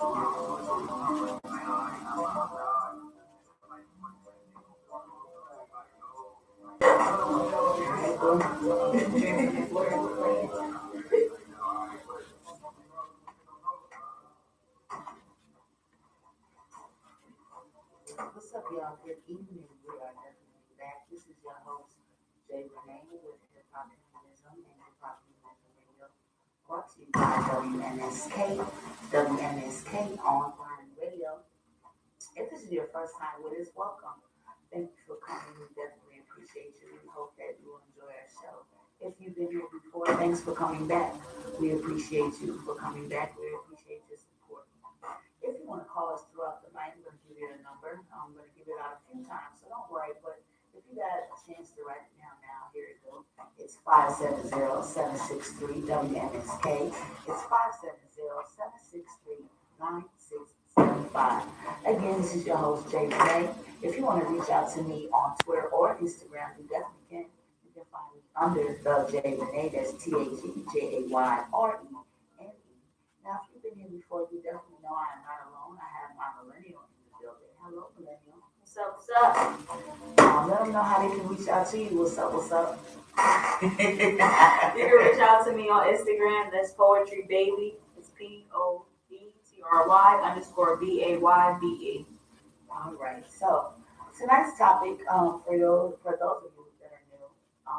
What's up, y'all? Good evening. We are definitely back. This is your host, Jay Renee, with Hop Humanism and Hop Humanism Radio, brought to you by WMSK Online Radio. If this is your first time with us, welcome. Thank you for coming. We definitely appreciate you. We hope that you will enjoy our show. If you've been here before, thanks for coming back. We appreciate you for coming back. We appreciate your support. If you want to call us throughout the night, I'm going to give you a number. I'm going to give it out a few times, so don't worry. But if you got a chance to write it down now, here it goes. It's 570-763-WMSK. It's 570-763-9675. Again, this is your host, Jay Renee. If you want to reach out to me on Twitter or Instagram, you definitely can. You can find me under the Jay Renee. That's THEJAYRENE. Now, if you've been here before, you definitely know I am not alone. I have my millennial in the building. Hello, millennial. What's up? What's up? Let them know how they can reach out to you. What's up? What's up? You can reach out to me on Instagram. That's Poetry Baby. It's POETRY_BAYBE. All right. So tonight's topic, for those of you that are new,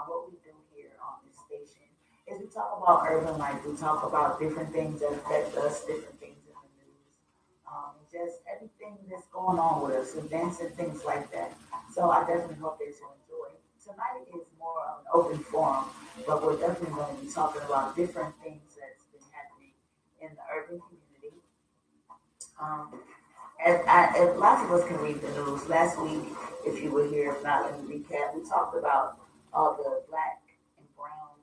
what we do here on this station is we talk about urban life. We talk about different things that affect us, different things in the news, just everything that's going on with us, events and things like that. So I definitely hope that you enjoy. Tonight is more of an open forum, but we're definitely going to be talking about different things that's been happening in the urban community. As lots of us can read the news. Last week, if you were here, if not, let me recap. We talked about all the black and brown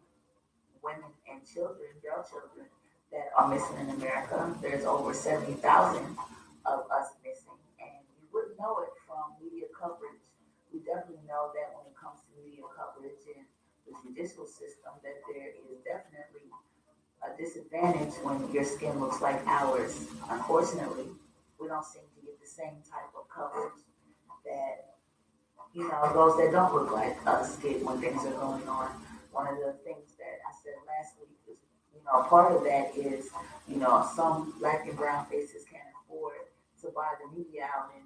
women and children, girl children, that are missing in America. There's over 70,000 of us missing, and you wouldn't know it from media coverage. We definitely know that when it comes to media coverage and the judicial system, that there is definitely a disadvantage when your skin looks like ours. Unfortunately, we don't seem to get the same type of coverage that, those that don't look like us get when things are going on. One of the things that I said last week is, part of that is, some black and brown faces can't afford to buy the media out and,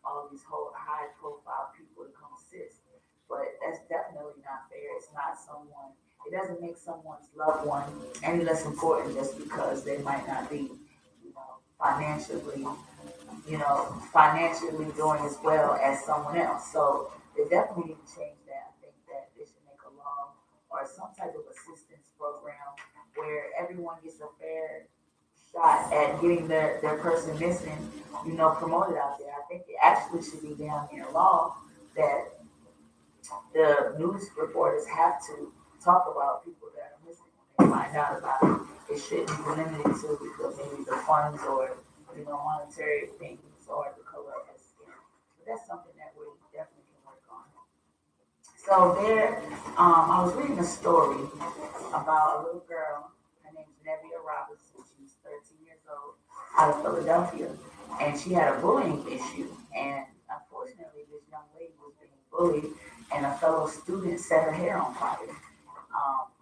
all these whole high profile people to come assist. But that's definitely not fair. It's not it doesn't make someone's loved one any less important just because they might not be, financially, financially doing as well as someone else. So they definitely need to change that. I think that they should make a law or some type of assistance program where everyone gets a fair shot at getting their person missing, promoted out there. I think it actually should be down in law that the news reporters have to talk about people that are missing when they find out about it. It shouldn't be limited to maybe the funds or monetary things or the color of the skin. But that's something that we definitely can work on. So I was reading a story about a little girl. Her name's Nevia Robinson. She's 13 years old, out of Philadelphia, and she had a bullying issue. And unfortunately, this young lady was being bullied, and a fellow student set her hair on fire.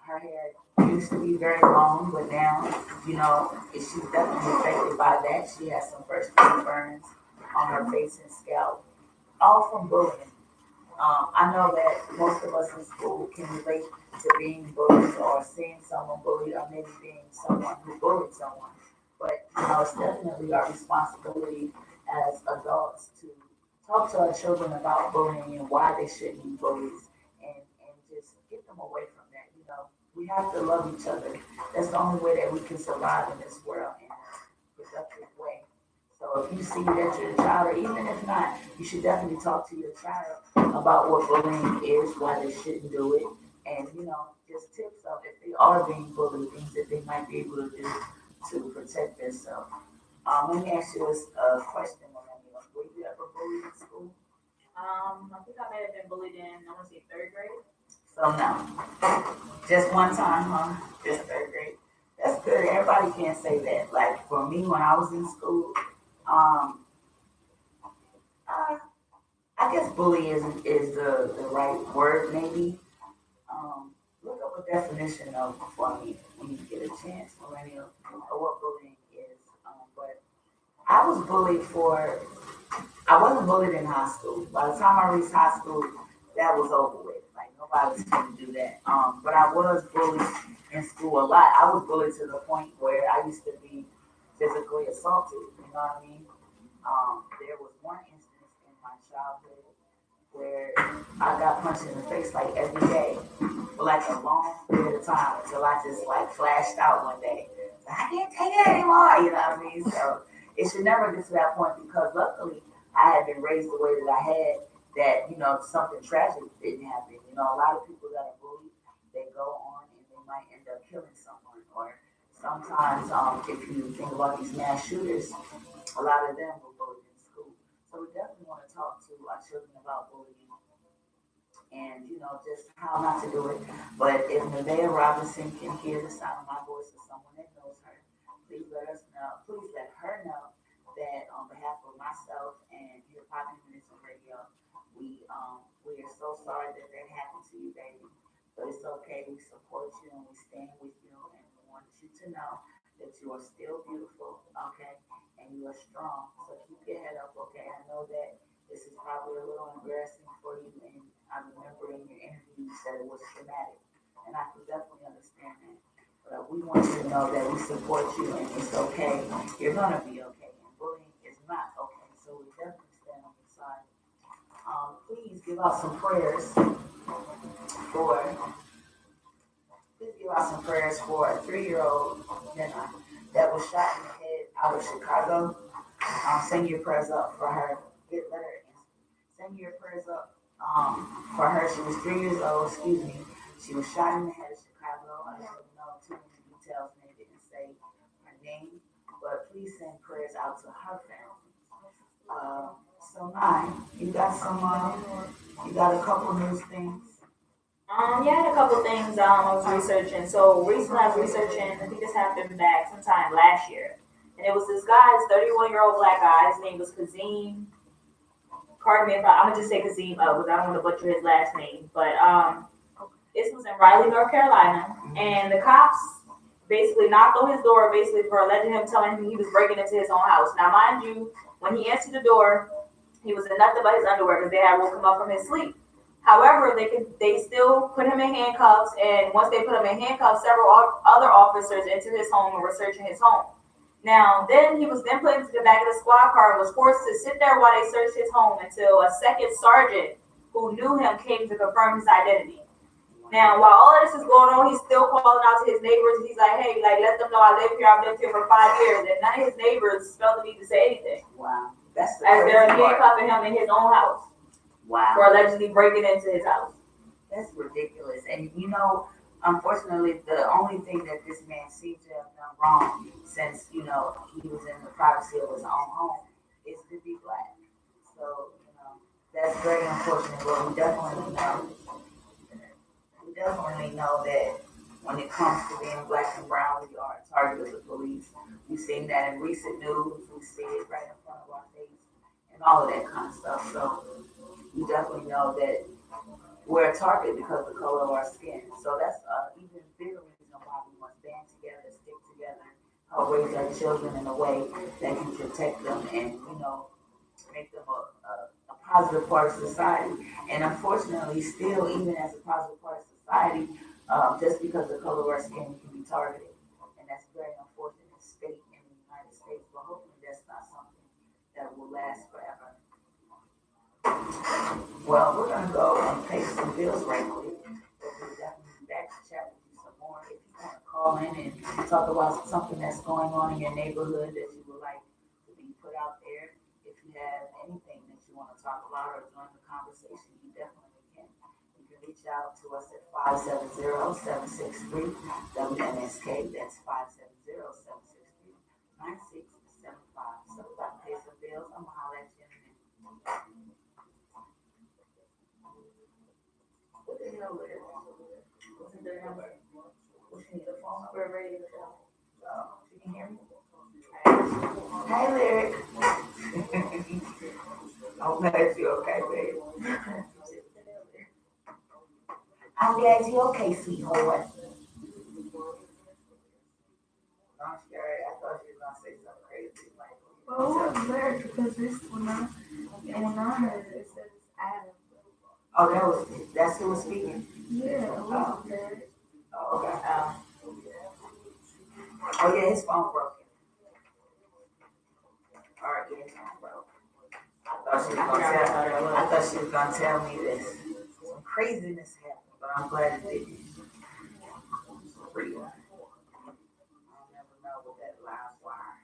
Her hair used to be very long, but now, she's definitely affected by that. She has some first-degree burns on her face and scalp, all from bullying. I know that most of us in school can relate to being bullied or seeing someone bullied or maybe being someone who bullied someone. But, it's definitely our responsibility as adults to talk to our children about bullying and why they shouldn't be bullies and just get them away from that. We have to love each other. That's the only way that we can survive in this world in a productive way. So if you see that your child, or even if not, you should definitely talk to your child about what bullying is, why they shouldn't do it, and, just tips of if they are being bullied, things that they might be able to do to protect themselves. Let me ask you a question, Millennial. Were you ever bullied in school? I think I may have been bullied in, I want to say 3rd grade. So no, just one time, huh? Just 3rd grade. That's good. Everybody can't say that. Like for me, when I was in school, um, I, I guess bully is the right word maybe. Look up a definition of for me when you get a chance, millennial, or what bullying is. But I was bullied for. I wasn't bullied in high school. By the time I reached high school, that was over with. Like nobody was going to do that. But I was bullied in school a lot. I was bullied to the point where I used to be physically assaulted. You know what I mean? There was one instance in my childhood where I got punched in the face like every day for like a long period of time until I just like flashed out one day. I can't take it anymore, you know what I mean? So it should never get to that point because luckily I had been raised the way that I had that, something tragic didn't happen. A lot of people that are bullied, they go on and they might end up killing someone or sometimes if you think about these mass shooters, a lot of them were bullied in school. So we definitely want to talk to our children about bullying and just how not to do it. But if Nevaeh Robinson can hear the sound of my voice or someone that knows her, please let us know. Please let her know that on behalf of myself and Hop Humanism Radio, we are so sorry that happened to you, baby. But it's okay. We support you and we stand with you, and we want you to know that you are still beautiful, okay, and you are strong. So keep your head up, okay. I know that this is probably a little embarrassing for you, and I remember in your interview you said it was traumatic, and I can definitely understand that. But we want you to know that we support you, and it's okay. You're gonna be okay, and bullying is not okay. So we definitely stand on your side. Please give out some prayers for. Please give out some prayers for a 3-year-old that was shot in the head out of Chicago. Send your prayers up for her. Let her send your prayers up for her. She was 3 years old, excuse me. She was shot in the head of Chicago. I don't know too many details, and they didn't say her name, but please send prayers out to her family. So nine, you got a couple news things. Yeah, I had a couple things I was researching. So recently I was researching, I think this happened back sometime last year. And it was this guy, this 31-year-old black guy. His name was Kazim. Pardon me if I'm going to just say Kazim because I don't want to butcher his last name. But this was in Raleigh, North Carolina. And the cops basically knocked on his door basically for alleging him telling him he was breaking into his own house. Now, mind you, when he answered the door, he was in nothing but his underwear because they had woke him up from his sleep. However, they still put him in handcuffs, and once they put him in handcuffs, several other officers entered his home and were searching his home. Now, then he was then put into the back of the squad car and was forced to sit there while they searched his home until a second sergeant who knew him came to confirm his identity. Now, while all of this is going on, he's still calling out to his neighbors. He's like, hey, let them know I live here. I've lived here for 5 years. And none of his neighbors felt the need to say anything. Wow. As they're handcuffing him in his own house. Wow. For allegedly breaking into his house. That's ridiculous. And unfortunately, the only thing that this man seems to have done wrong since, he was in the privacy of his own home is to be black. So, that's very unfortunate, but we definitely know that when it comes to being black and brown, we are a target of the police. We've seen that in recent news. We see it right in front of our face and all of that kind of stuff. So we definitely know that we're a target because of the color of our skin. So that's even bigger reason why we must band together, stick together, raise our children in a way that can protect them and, make them a positive part of society. And unfortunately, still, even as a positive part of society, just because of the color of our skin, we can be targeted. And that's very unfortunate state in the United States. But hopefully that's not something that will last forever. Well, we're going to go and pay some bills right quick. We'll definitely be back to chat with you some more. If you want to call in and talk about something that's going on in your neighborhood that you would like to be put out there, if you have anything that you want to talk about or join the conversation, you definitely can. You can reach out to us at 570-763-WMSK. That's 570-763-9675. So we're about to pay some bills. I'm going to holler at you in a minute. What the hell is it? What's in their number? What you need a phone number ready to go? you hear me? Hey, Lyric. I'm glad you're okay, babe. I'm glad you're okay, sweetheart. I'm scared. I thought you were gonna say something crazy. Like, well, it was weird because this when I heard it, it says Adam. oh, that's who was speaking. Yeah, it was weird. Oh, okay. Oh yeah, his phone broke. All right, yeah, his phone broke. I thought she was gonna tell me this. Some craziness happened, but I'm glad it didn't. For real. I'll never know what that live wire.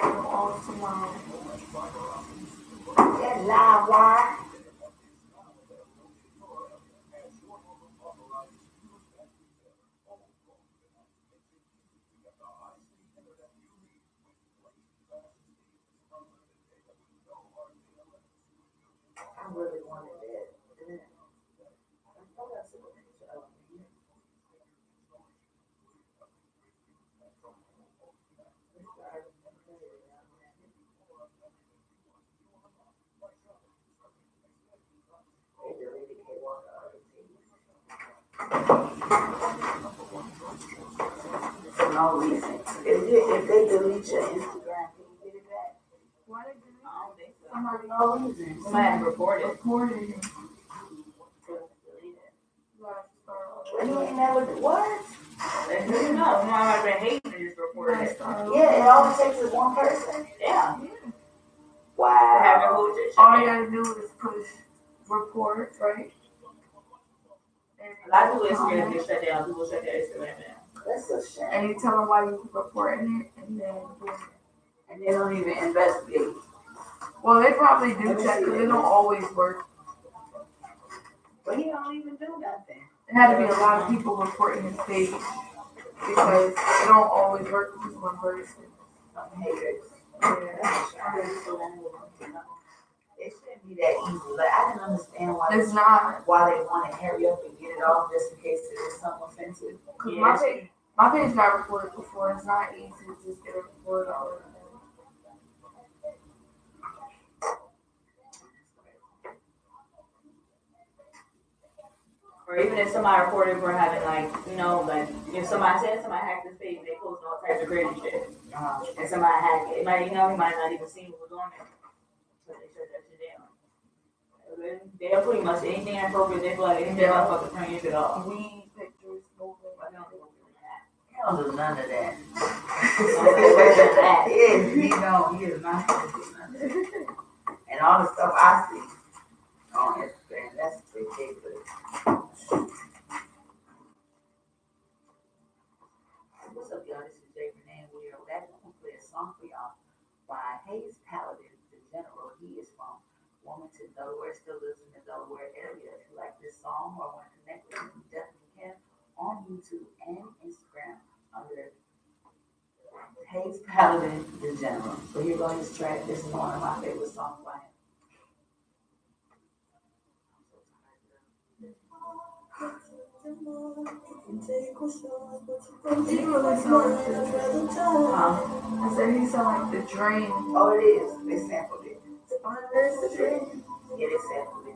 All tomorrow. That live wire. I really wanted that. I thought I saw a picture of him. They deleted K-Walk for no reason. If they delete your Instagram, can you get it back? Why did you? I don't think so. For no reason. Somebody reported. Reported it. And you ain't never what? You know, I've been hating this report. Yeah, it only takes is one person. Yeah. Wow. All you gotta do is push report, right? A lot of people Instagram get shut down. People shut their Instagram down. That's a shame. And you tell them why you reporting it, and then boom. And they don't even investigate. Well, they probably do check because it don't always work. But he don't even do nothing. It had to be a lot of people reporting his page because it don't always work with one person. Some haters. Yeah. It shouldn't be that easy. Like I didn't understand It's not. why they want to hurry up and get it off just in case there is something offensive. Cause my page got reported before. It's not easy to just get a report all the time. Or even if somebody reported for having like, you know, like if somebody said somebody hacked this page, they post all types of crazy shit. And somebody hacked it. It might, you know, he might not even see what was on there. So they shut that shit down. They'll pretty much anything inappropriate, they feel like anything motherfucker turn your shit off. Weed pictures, moving. I don't do none of that. That. Yeah, he don't. He is not going to do none of that. And all the stuff I see on Instagram, that's ridiculous. What's up, y'all? This is Jay Renee. We are back. I'm going to play a song for y'all by Hayes Paladin, the general. He is from Wilmington, Delaware, still lives in the Delaware area. If you like this song or want to connect with him, you definitely can on YouTube and Instagram under Hayes Paladin, the general. So here goes this track. This is one of my favorite songs by him. He really sound like I said he sound like the Dream. Oh, it is. They sampled it. Oh, there's the Dream. Yeah, they sampled it.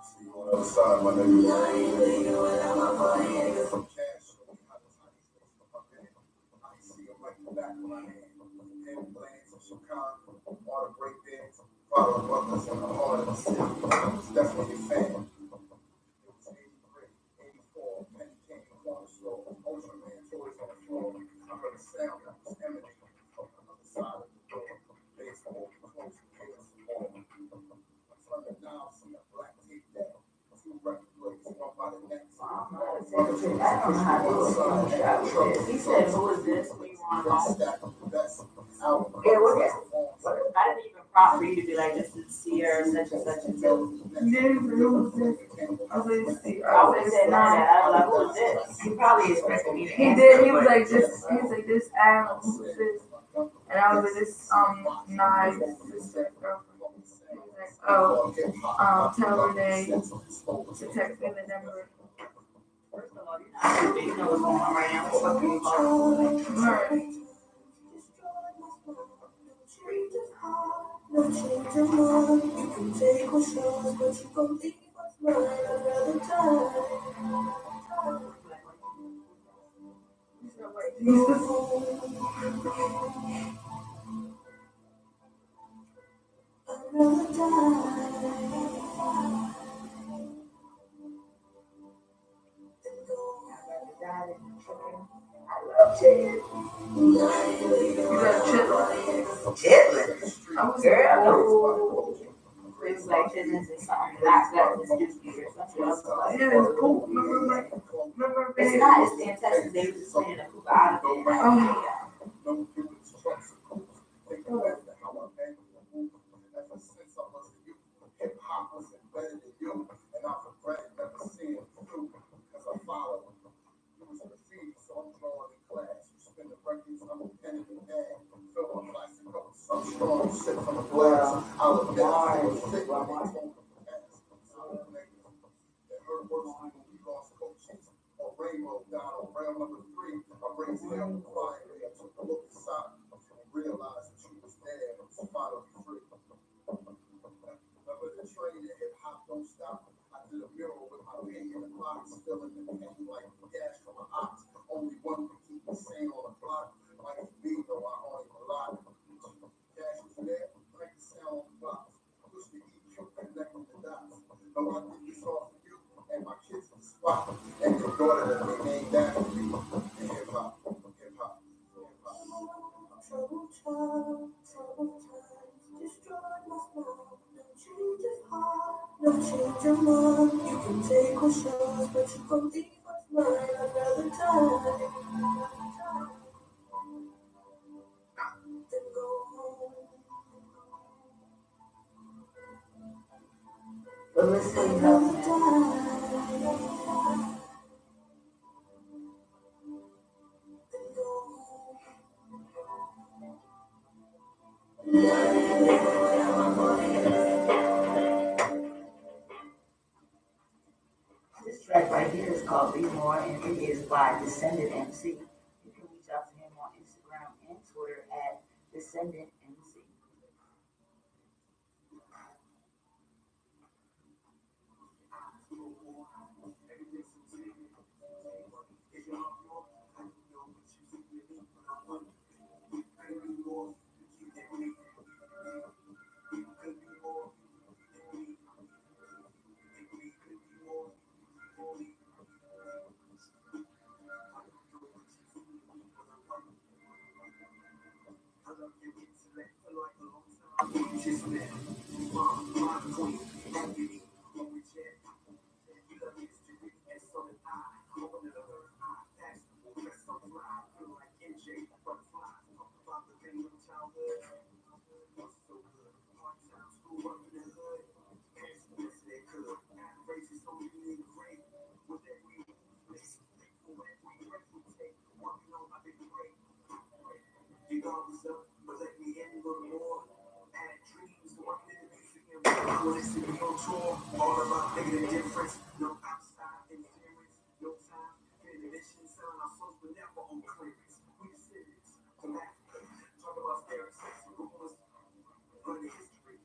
See you on the other side, my nigga. Some cash. I see him like the back of my hand. Implants of Chicago, water break dance, follow buckles on the heart of the city. It's definitely a fan. It was 83, 84, Penny came from the store, Ocean Man toys on the floor. I heard a sound that was emanating from the other side of the door. Baseball, close, chaos, all. I turned the dial, see a black tape down. Two record plates, one by the neck. I don't know how to do it. He said, who is this? We want to Stack of the best. Oh, yeah, what is it? I didn't even prompt for you to be like, this is Sierra such and such and such. Yeah, who was this? I was like, see, I would have said none of that. I'd be like, who is this? You probably expected me to he answer. did. He was like this. He was like this. Adam. Who was this? And I was like this. Nice sister girlfriend. He was like, oh, tell Renee to text me the number. First of all, you're not stupid. You know what's going on right now. What are you calling? Right. No change your mind. You can take what's yours, but you gon' leave what's mine another time. Jesus. Another time. I love chitlins. You got chitlins. Chitlins. I was Girl, no. It was like chitlins and something. Not that was juicy or something else. Like, Yeah, it's poop. Remember, it's baby? not. It's the intestines. They were just cleaning the poop out of it. Oh. Hip hop was embedded in you, and I regret never seeing it through because I followed. It was graffiti, so I'm drawing in class. You spin the records, I'm a pen in the bag. Fill my plastic cups, some strong shit from the glass. I'll admit I was sick when I told them to pass. So niggas that heard worse when we lost coaches. Or Rainbow died on round number 3. I raised hell quietly. I took a look inside and realized that you was there and was finally free. Remember the train that hip hop don't stop? I did a mural with my paint in the box, filling the paint like gas from an ox. Only one could keep me sane on the block. Like me, though I own a lot. Cash was there, crank the sound on the box. Push the EQ, connecting the dots. No, I did this all for you and my kids to swap. And your daughter that they named that for you. And hip hop, hip hop, hip hop. Troubled child, troubled times, destroyed my smile. No change of heart, no change of mind. You can take what's yours, but you gon' leave what's mine another time. Then go home. But listen, you Another know, time. Then go home. this track right here is called Be More, and it is by Descendant MC. You can reach out to him on Instagram and Twitter at Descendant MC. All about making a difference. No outside interference. No time. Ammunition. Selling our souls, but never on clearance. We serious. From Africa. Talk about stereotypes. Rumors. Running history.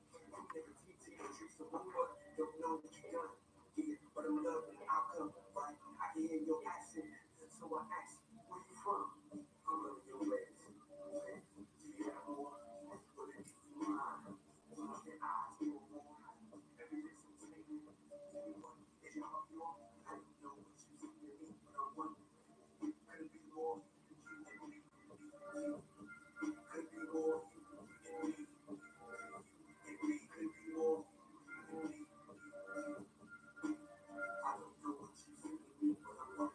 Never teach you the tricks of rumor. Don't know what you done. Yeah, but I'm loving the outcome. Right? I can hear your accent. So I ask, where you from? I'm loving your ways. Do you have more? Will it be mine? Will your eyes be more? Every day so taken. Is your heart your? I don't know what you see in me, but I want. Could be more. Could be more. Could be more. I don't know what you see in me, but I want.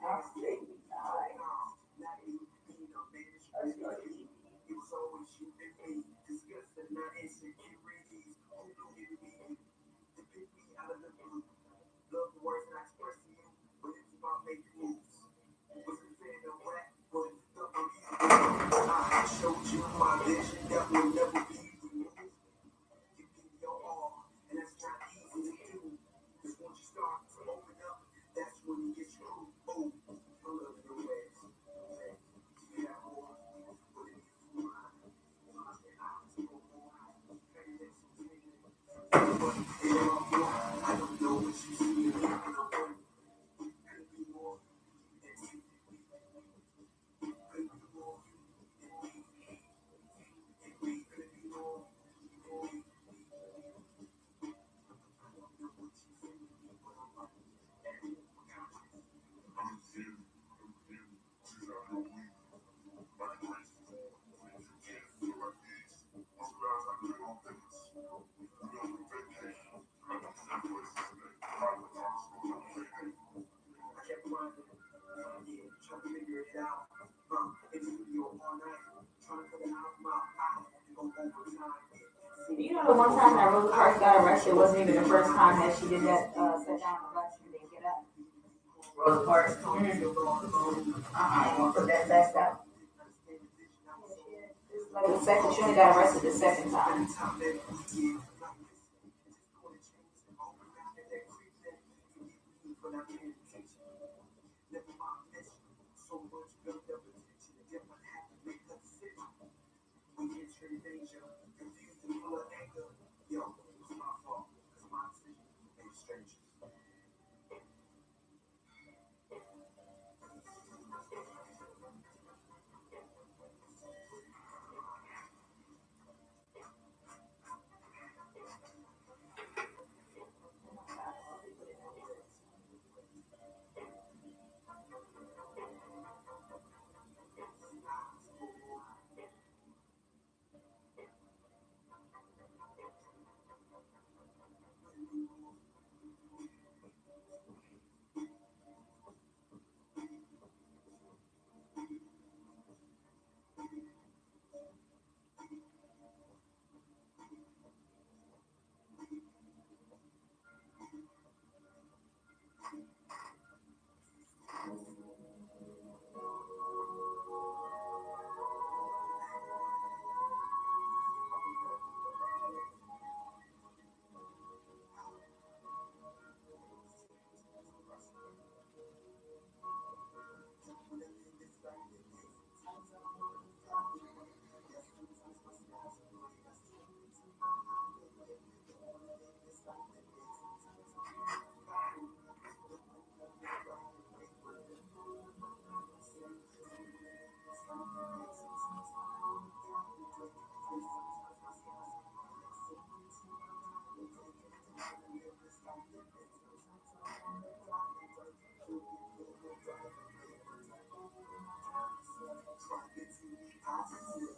Absolutely not. That's right. It was always you and me, discussing our insecurities. Who knew you'd be you? To pick me out of the blue. Love the words that I express to you, but it's about making moves. Was it fair to rap? Was it the unreasonable? I showed you my vision that will never be removed. You give your all, and that's not easy to do. Cause once you start to open up, that's when you get screwed. Oh, I love your ways. Yeah, boy. But if you mind, I don't know what you see in me, but I want could be more than you. Could be more than me. And we could be more than me. I don't know what you see in me, but I want I kept grinding, yeah, trying to figure it out. In the studio all night, trying to put it out of my eye, go overtime. You know, the one time that Rosa Parks got arrested wasn't even the first time that she did that, sit down on the bus and didn't get up. Rosa Parks. You want to put that back out? It's like the second, she only got arrested the second time.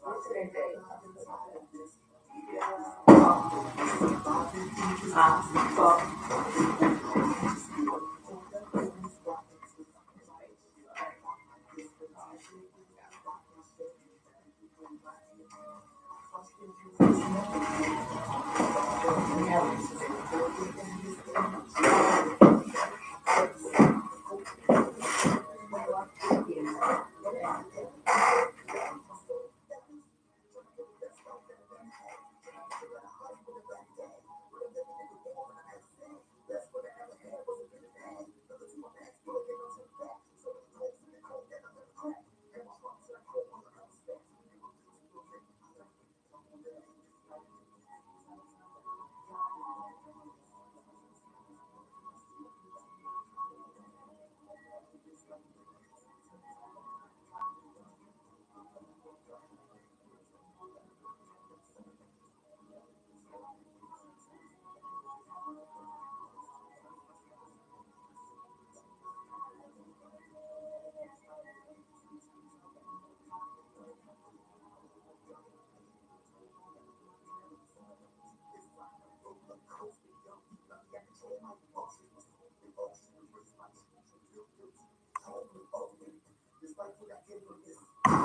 What's their date?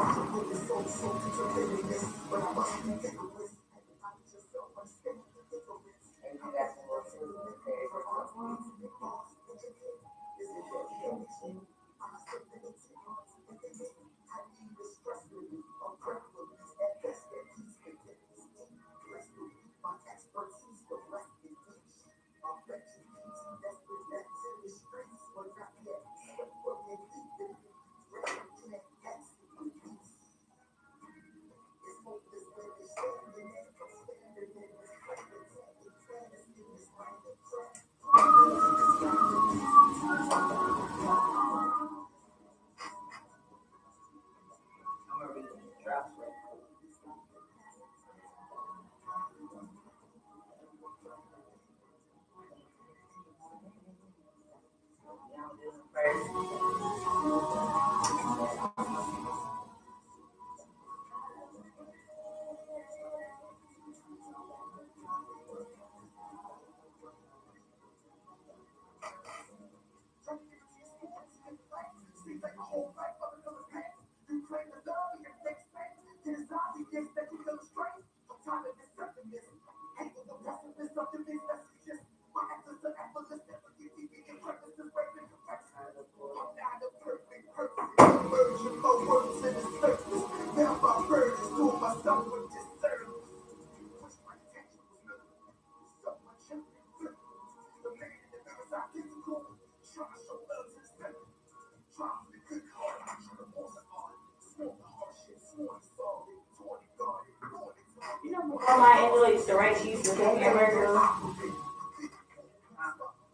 that's what it is. I'm gonna read the drops right quick. Yeah, I'm doing first. You know, before Maya Angelou used to write, she used to cook me a burger.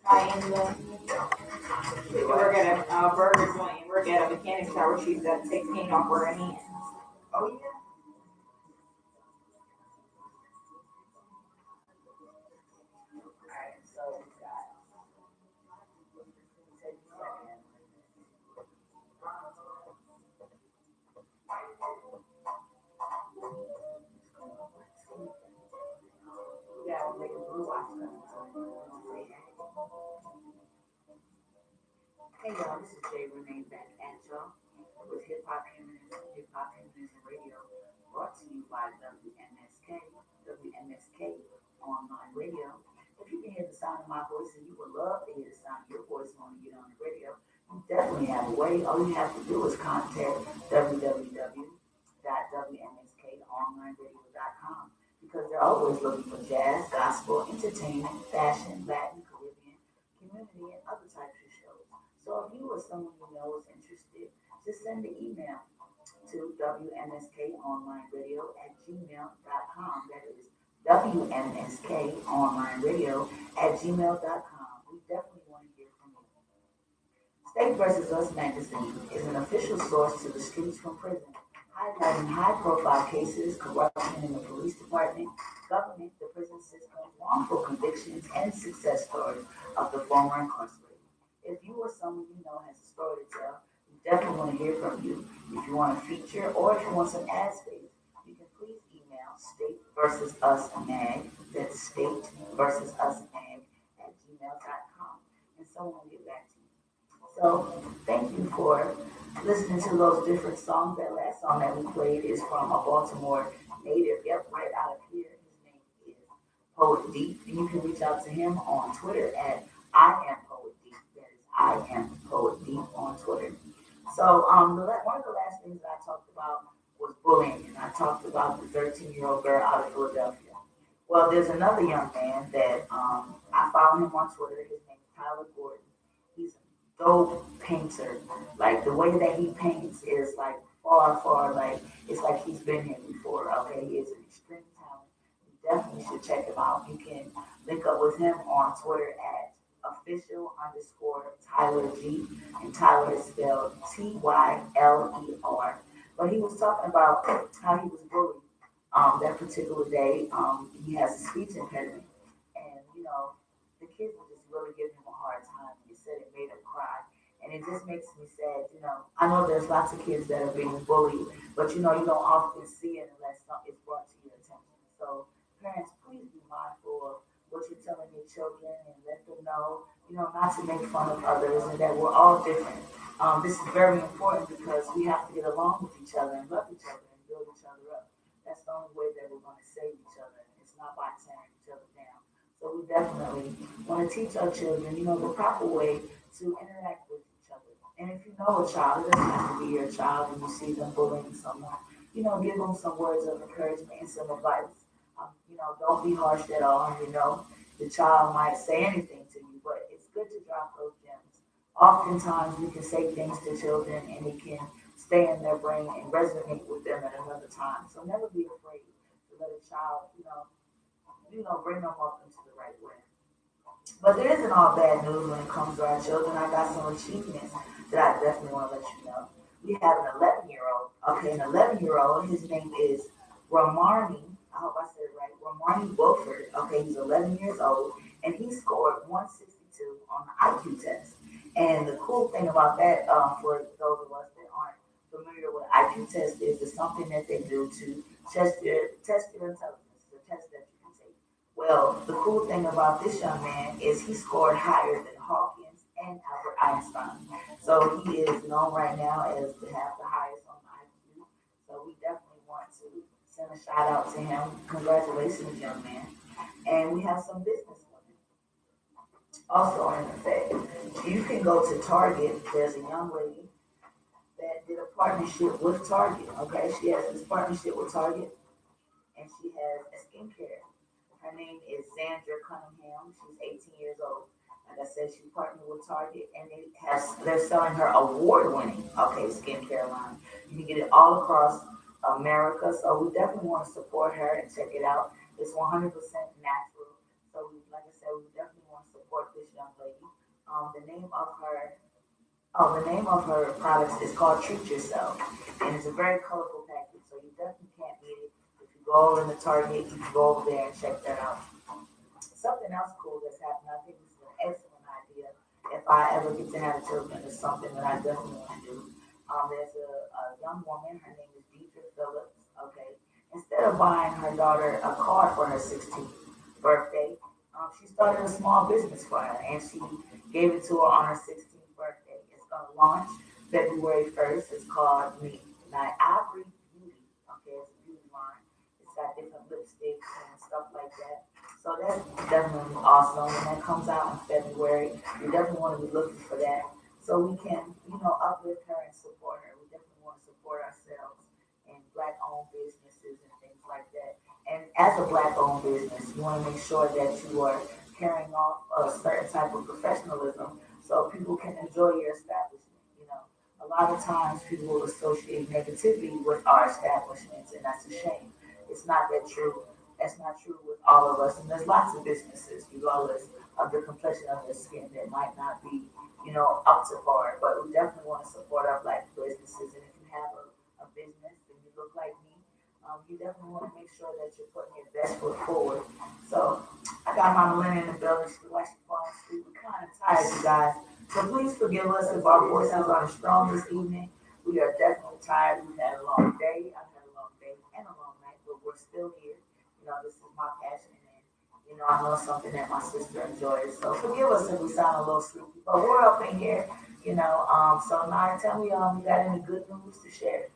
Maya Angelou. She used to work at a burger joint and work at a mechanic shop where she used to take paint off her hands. Oh yeah. Alright, so we got 10 seconds. We got like a blue watch coming. Hey y'all, this is Jay Renee back at y'all with Hop Humanism Radio, brought to you by WMSK Online Radio. If you can hear the sound of my voice and you would love to hear the sound of your voice when you get on the radio, you definitely have a way. All you have to do is contact www.wmskonlineradio.com because they're always looking for jazz, gospel, entertainment, fashion, Latin, Caribbean, community, and other types of shows. So if you or someone you know is interested, just send an email to wmskonlineradio@gmail.com. That is wmskonlineradio@gmail.com. We definitely want to hear from you. State versus Us magazine is an official source to the streets from prison, highlighting high-profile cases, corruption in the police department, government, the prison system, wrongful convictions, and success stories of the former incarcerated. If you or someone you know has a story to tell, we definitely want to hear from you. If you want a feature or if you want some ad space, you can please email state versus us mag, that's state versus us mag @gmail.com, and someone will get back to you. So thank you for listening to those different songs. That last song that we played is from a Baltimore native, yep, right out of here. His name is Poet Deep, and you can reach out to him on Twitter at I am Poet Deep. That is I am Poet Deep on Twitter. So one of the last things that I talked about was bullying, and I talked about the 13-year-old girl out of Philadelphia. Well, there's another young man that I follow him on Twitter. His name is Tyler Gordon. He's a dope painter. Like the way that he paints is like far like it's like he's been here before. Okay, he is an extreme talent. You definitely should check him out. You can link up with him on Twitter at official_Tyler G, and Tyler is spelled Tyler. But he was talking about how he was bullied that particular day. He has a speech impediment, and the kids were just really giving him a hard time. He said it made him cry, and it just makes me sad. I know there's lots of kids that are being bullied, but you don't often see it unless it's brought to your attention. So parents, please be mindful of what you're telling your children and let them know, not to make fun of others and that we're all different. This is very important because we have to get along with each other and love each other and build each other up. That's the only way that we're going to save each other. It's not by tearing each other down. So we definitely want to teach our children, the proper way to interact with each other. And if you know a child, it doesn't have to be your child, and you see them bullying someone, give them some words of encouragement and some advice. Don't be harsh at all. The child might say anything to you, but it's good to drop those gems. Oftentimes, we can say things to children, and it can stay in their brain and resonate with them at another time. So never be afraid to let a child, bring them up into the right way. But it isn't all bad news when it comes to our children. I got some achievements that I definitely want to let you know. We have an 11-year-old. Okay, an 11-year-old. His name is Ramarni. I hope I said it right. Ramarni Wilford. Okay, he's 11 years old, and he scored 162 on the IQ test. And the cool thing about that, for those of us that aren't familiar with IQ test, is it's something that they do to test your intelligence. It's a test that you can take. Well, the cool thing about this young man is he scored higher than Hawkins and Albert Einstein. So he is known right now as to have the highest on the IQ. So we definitely want to send a shout out to him. Congratulations, young man. And we have some business women also in effect. You can go to Target. There's a young lady that did a partnership with Target. Okay, she has this partnership with Target, and she has a skincare. Her name is Sandra Cunningham. She's 18 years old. Like I said, she partnered with Target, and they're selling her award-winning, skincare line. You can get it all across America, so we definitely want to support her and check it out. It's 100% natural. So, like I said, we definitely want to support this young lady. The name of her products is called Treat Yourself, and it's a very colorful package. So you definitely can't beat it. If you go over in the Target, you can go over there and check that out. Something else cool that's happened, I think this is an excellent idea. If I ever get to have children, it's something that I definitely want to do. There's a young woman, her name is Deidre Phillips, okay. Instead of buying her daughter a car for her 16th birthday, she started a small business for her, and she gave it to her on her 16th birthday. It's going to launch February 1st. It's called Ivory Beauty, okay. It's a beauty line. It's got different lipsticks and stuff like that. So that's definitely awesome. When that comes out in February, we definitely want to be looking for that so we can, uplift her and support her. We definitely want to support ourselves and black-owned businesses and things like that. And as a black-owned business, you want to make sure that you are carrying off a certain type of professionalism so people can enjoy your establishment. A lot of times people will associate negativity with our establishments, and that's a shame. It's not that true. That's not true with all of us. And there's lots of businesses, regardless of the complexion of their skin, that might not be, up to par. But we definitely want to support our black businesses. And if you have a business and you look like me, you definitely want to make sure that you're putting your best foot forward. So I got Mama Lynn in the building. She's watching falling asleep. We're kind of tired, you guys. So please forgive us if our voices aren't strong this evening. We are definitely tired. We've had a long day. I've had a long day and a long night, but we're still here. This is my passion, and I know something that my sister enjoys. So forgive us if we sound a little sleepy, but we're up in here. So Naya, tell me, you got any good news to share?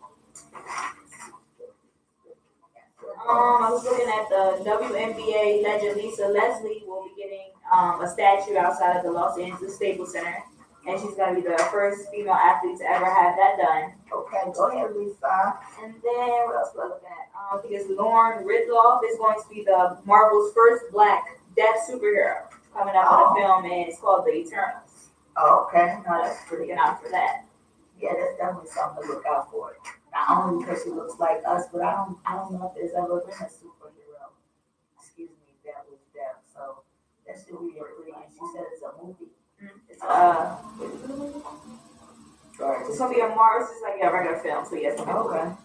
I was looking at the WNBA legend Lisa Leslie will be getting a statue outside of the Los Angeles Staples Center, and she's going to be the first female athlete to ever have that done. Okay, go ahead, Lisa. And then what else was I looking at? I think it's Lauren Ridloff is going to be the Marvel's first black deaf superhero coming out with a film, and it's called The Eternals. Oh, okay. No, that's pretty Looking out for that. Yeah, that's definitely something to look out for. Not only because she looks like us, but I don't know if there's ever been a superhero, that was deaf. So that should be a pretty. And she said it's a movie. It's it's gonna be a Mars. It's like a regular film. So yes. Okay. All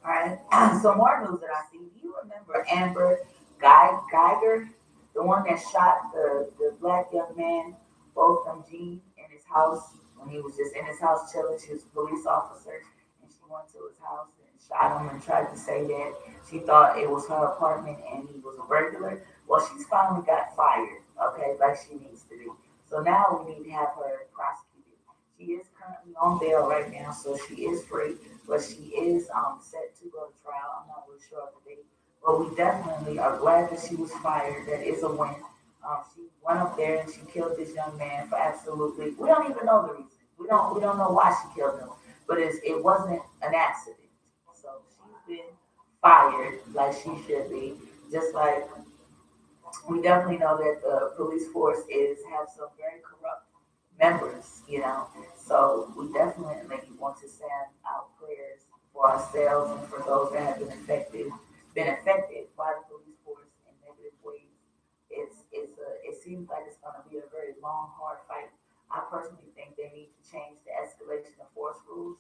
right. So more news that I see. Do you remember Amber Geiger, the one that shot the black young man, both from Gene in his house when he was just in his house chilling? She was a police officer, and she went to his house and shot him and tried to say that she thought it was her apartment and he was a burglar. Well, she's finally got fired. Okay, like she needs to be. So now we need to have her prosecuted. She is currently on bail right now, so she is free, but she is set to go to trial. I'm not really sure of the date, but we definitely are glad that she was fired. That is a win. She went up there and she killed this young man for absolutely. We don't even know the reason. We don't know why she killed him, but it wasn't an accident. So she's been fired like she should be. Just like we definitely know that the police force is have some very corrupt members, you know. So we definitely want to send out prayers for ourselves and for those that have been affected by the police force in negative ways. It seems like it's going to be a very long, hard fight. I personally think they need to change the escalation of force rules,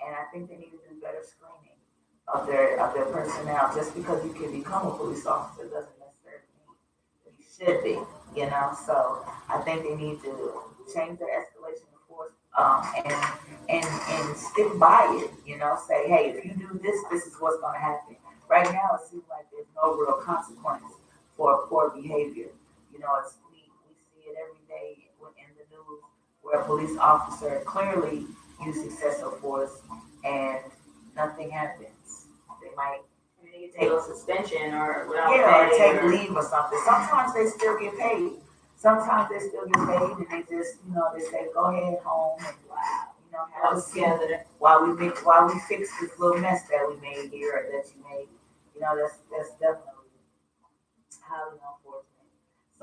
and I think they need to do better screening of their personnel. Just because you can become a police officer doesn't necessarily mean that you should be, you know. So I think they need to change their escalation of force, and stick by it. You know, say, hey, if you do this, this is what's going to happen. Right now, it seems like there's no real consequence for poor behavior. You know, we see it every day in the news where a police officer clearly used excessive force and nothing happens. They might Take a suspension or without or pay take or leave or something. Sometimes they still get paid. Sometimes they still get paid, and they just, they say, go ahead home and, have a seat together. while we fix this little mess that we made here or that you made. That's definitely highly unfortunate.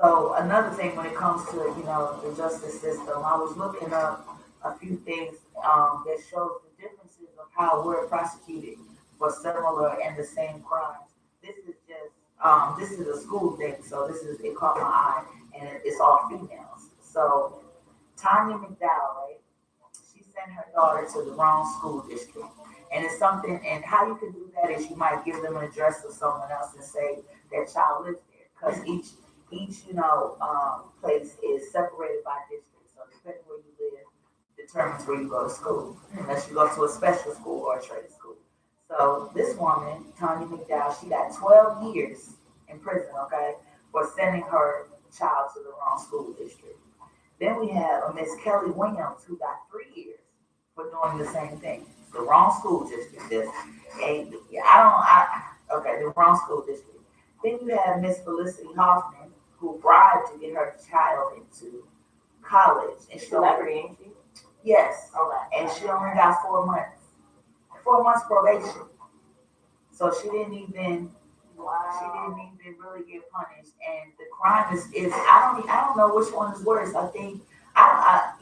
So another thing when it comes to, the justice system, I was looking up a few things that shows the differences of how we're prosecuted for similar and the same crimes. This is a school thing, so it caught my eye, and it's all females. So Tanya McDowell, right? She sent her daughter to the wrong school district, and it's something. And how you can do that is you might give them an address of someone else and say that child lives there, because each place is separated by district. So depending where you live determines where you go to school, unless you go to a special school or a trade school. So this woman, Tanya McDowell, she got 12 years in prison, okay, for sending her child to the wrong school district. Then we have a Miss Kelly Williams who got 3 years for doing the same thing. The wrong school district. The wrong school district. Then you have Miss Felicity Hoffman who bribed to get her child into college, and Celebrity, ain't she? yes, Okay. and she only got 4 months. 4 months probation. So she didn't even really get punished. And the crime is I don't know which one is worse. I think I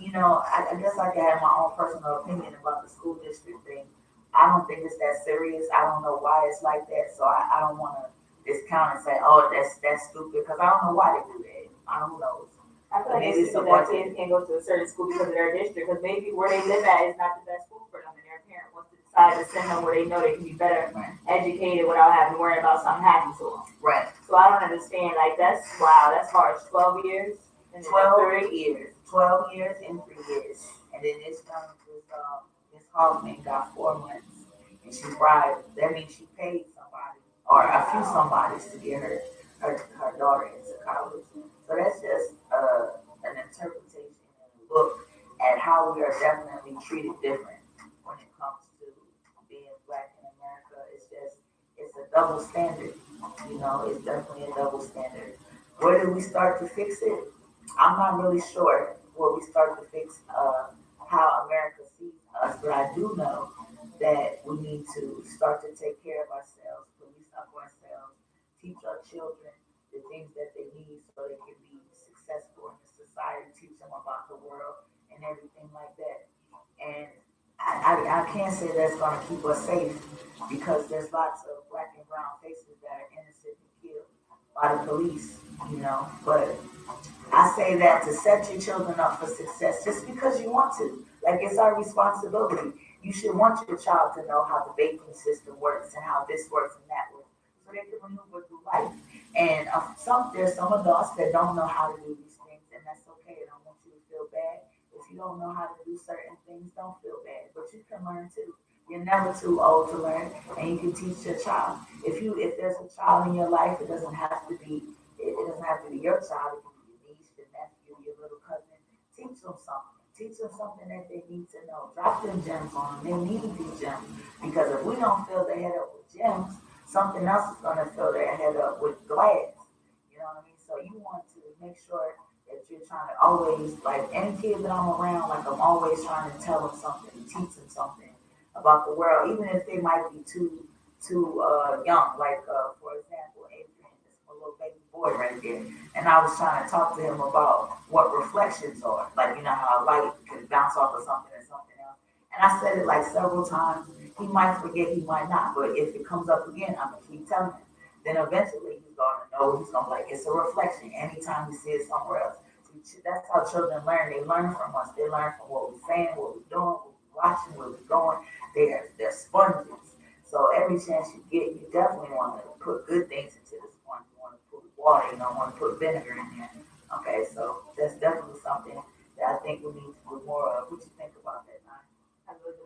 guess I could have my own personal opinion about the school district thing. I don't think it's that serious. I don't know why it's like that. So I don't want to discount and say, oh, that's stupid, because I don't know why they do that. I don't know. I feel like Maybe it's it's a stupid that budget. kids can't go to a certain school because of their district, because maybe where they live at is not the best school for them, and their parent wants to decide to send them where they know they can be better educated without having to worry about something happening to them. Right. So I don't understand. Like, that's harsh. 12 years. And then 12 years. 12 years and 3 years. And then Miss Hoffman got 4 months. And she bribed. That means she paid somebody or a few somebodies to get her daughter into college. So that's just an interpretation and a look at how we are definitely treated different when it comes to being black in America. It's a double standard. It's definitely a double standard. Where do we start to fix it? I'm not really sure where we start to fix how America sees us, but I do know that we need to start to take care of ourselves, police up ourselves, teach our children the things that they need so they can be successful in the society, teach them about the world and everything like that. And I can't say that's going to keep us safe, because there's lots of black and brown faces that are innocently killed by the police. But I say that to set your children up for success just because you want to. Like, it's our responsibility. You should want your child to know how the banking system works and how this works and that works, so they can maneuver through life. And there's some adults that don't know how to do these things, and that's okay. I don't want you to feel bad. If you don't know how to do certain things, don't feel bad. But you can learn too. You're never too old to learn, and you can teach your child. If there's a child in your life, it doesn't have to be your child. It can be your niece, your nephew, your little cousin. Teach them something. Teach them something that they need to know. Drop them gems on them. They need these gems. Because if we don't fill their head up with gems, something else is going to fill their head up with glass. You know what I mean? So you want to make sure that you're trying to always, like any kid that I'm around, like I'm always trying to tell them something, teach them something about the world, even if they might be too young. Like, for example, Adrian, this my little baby boy right there. And I was trying to talk to him about what reflections are. Like, you know how light can bounce off of something and something else. And I said it like several times. He might forget, he might not. But if it comes up again, I'm going to keep telling him. Then eventually he's going to know, he's going to be like, it's a reflection. Anytime he sees it somewhere else. That's how children learn. They learn from us. They learn from what we're saying, what we're doing, what we're watching, where we're going. They're sponges. So every chance you get, you definitely want to put good things into the sponge. You want to put water, you don't want to put vinegar in there. Okay, so that's definitely something that I think we need to do more of. What you think about that, Nine?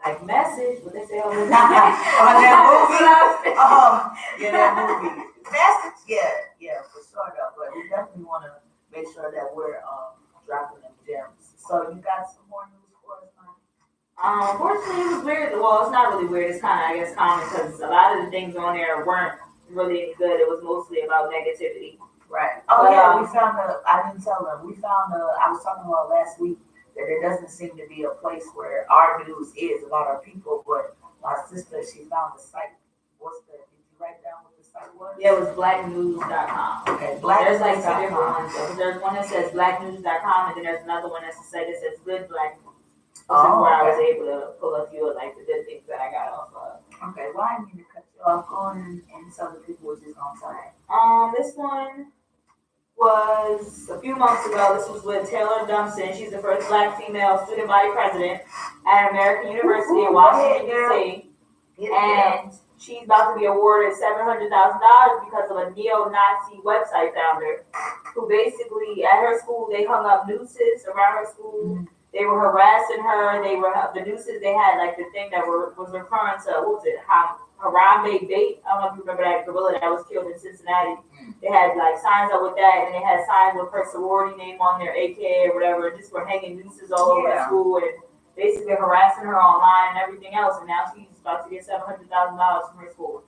Like message, what they say all the On time. that movie? Yeah, that movie. Message? Yeah, for sure though. But we definitely want to make sure that we're dropping them gems. So you got some more news for us, Nine? Unfortunately, it was weird. Well, it's not really weird. It's kind of, I guess, common because a lot of the things on there weren't really any good. It was mostly about negativity. Right. Oh yeah, we found I didn't tell them. We found I was talking about last week that there doesn't seem to be a place where our news is about our people, but my sister, she found the site. Did you write down what the site was? Yeah, it was blacknews.com. Okay, There's like two different blacknews.com. ones. Though. There's one that says blacknews.com, and then there's another one that's a site that says good black news. Which is where I was able to pull a few of like the good things that I got off of. Okay, well I didn't mean to cut you off. Going and some of the people were just on time. This one was a few months ago. This was with Taylor Dumpson. She's the first black female student body president at American University in Washington, D.C. And she's about to be awarded $700,000 because of a neo-Nazi website founder who basically, at her school, they hung up nooses around her school. Mm-hmm. They were harassing her. The nooses they had, like the thing that was referring to, what was it, Harambe Bait. I don't know if you remember that gorilla that was killed in Cincinnati. They had like signs up with that, and they had signs with her sorority name on their AKA or whatever, and just were hanging nooses all over the school and basically harassing her online and everything else. And now she's about to get $700,000 from her school.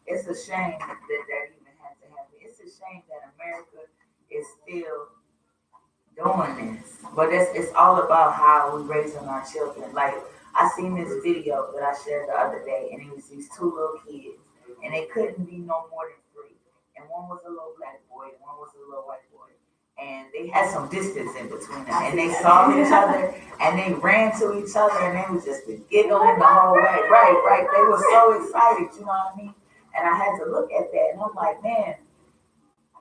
It's a shame that even had to happen. It's a shame that America is still doing this, but it's all about how we raising our children. Like I seen this video that I shared the other day, and it was these two little kids, and they couldn't be no more than 3. And one was a little black boy, and one was a little white boy, and they had some distance in between them, and they saw each other, and they ran to each other, and they was just giggling the whole way. Right. They were so excited, you know what I mean? And I had to look at that, and I'm like, man,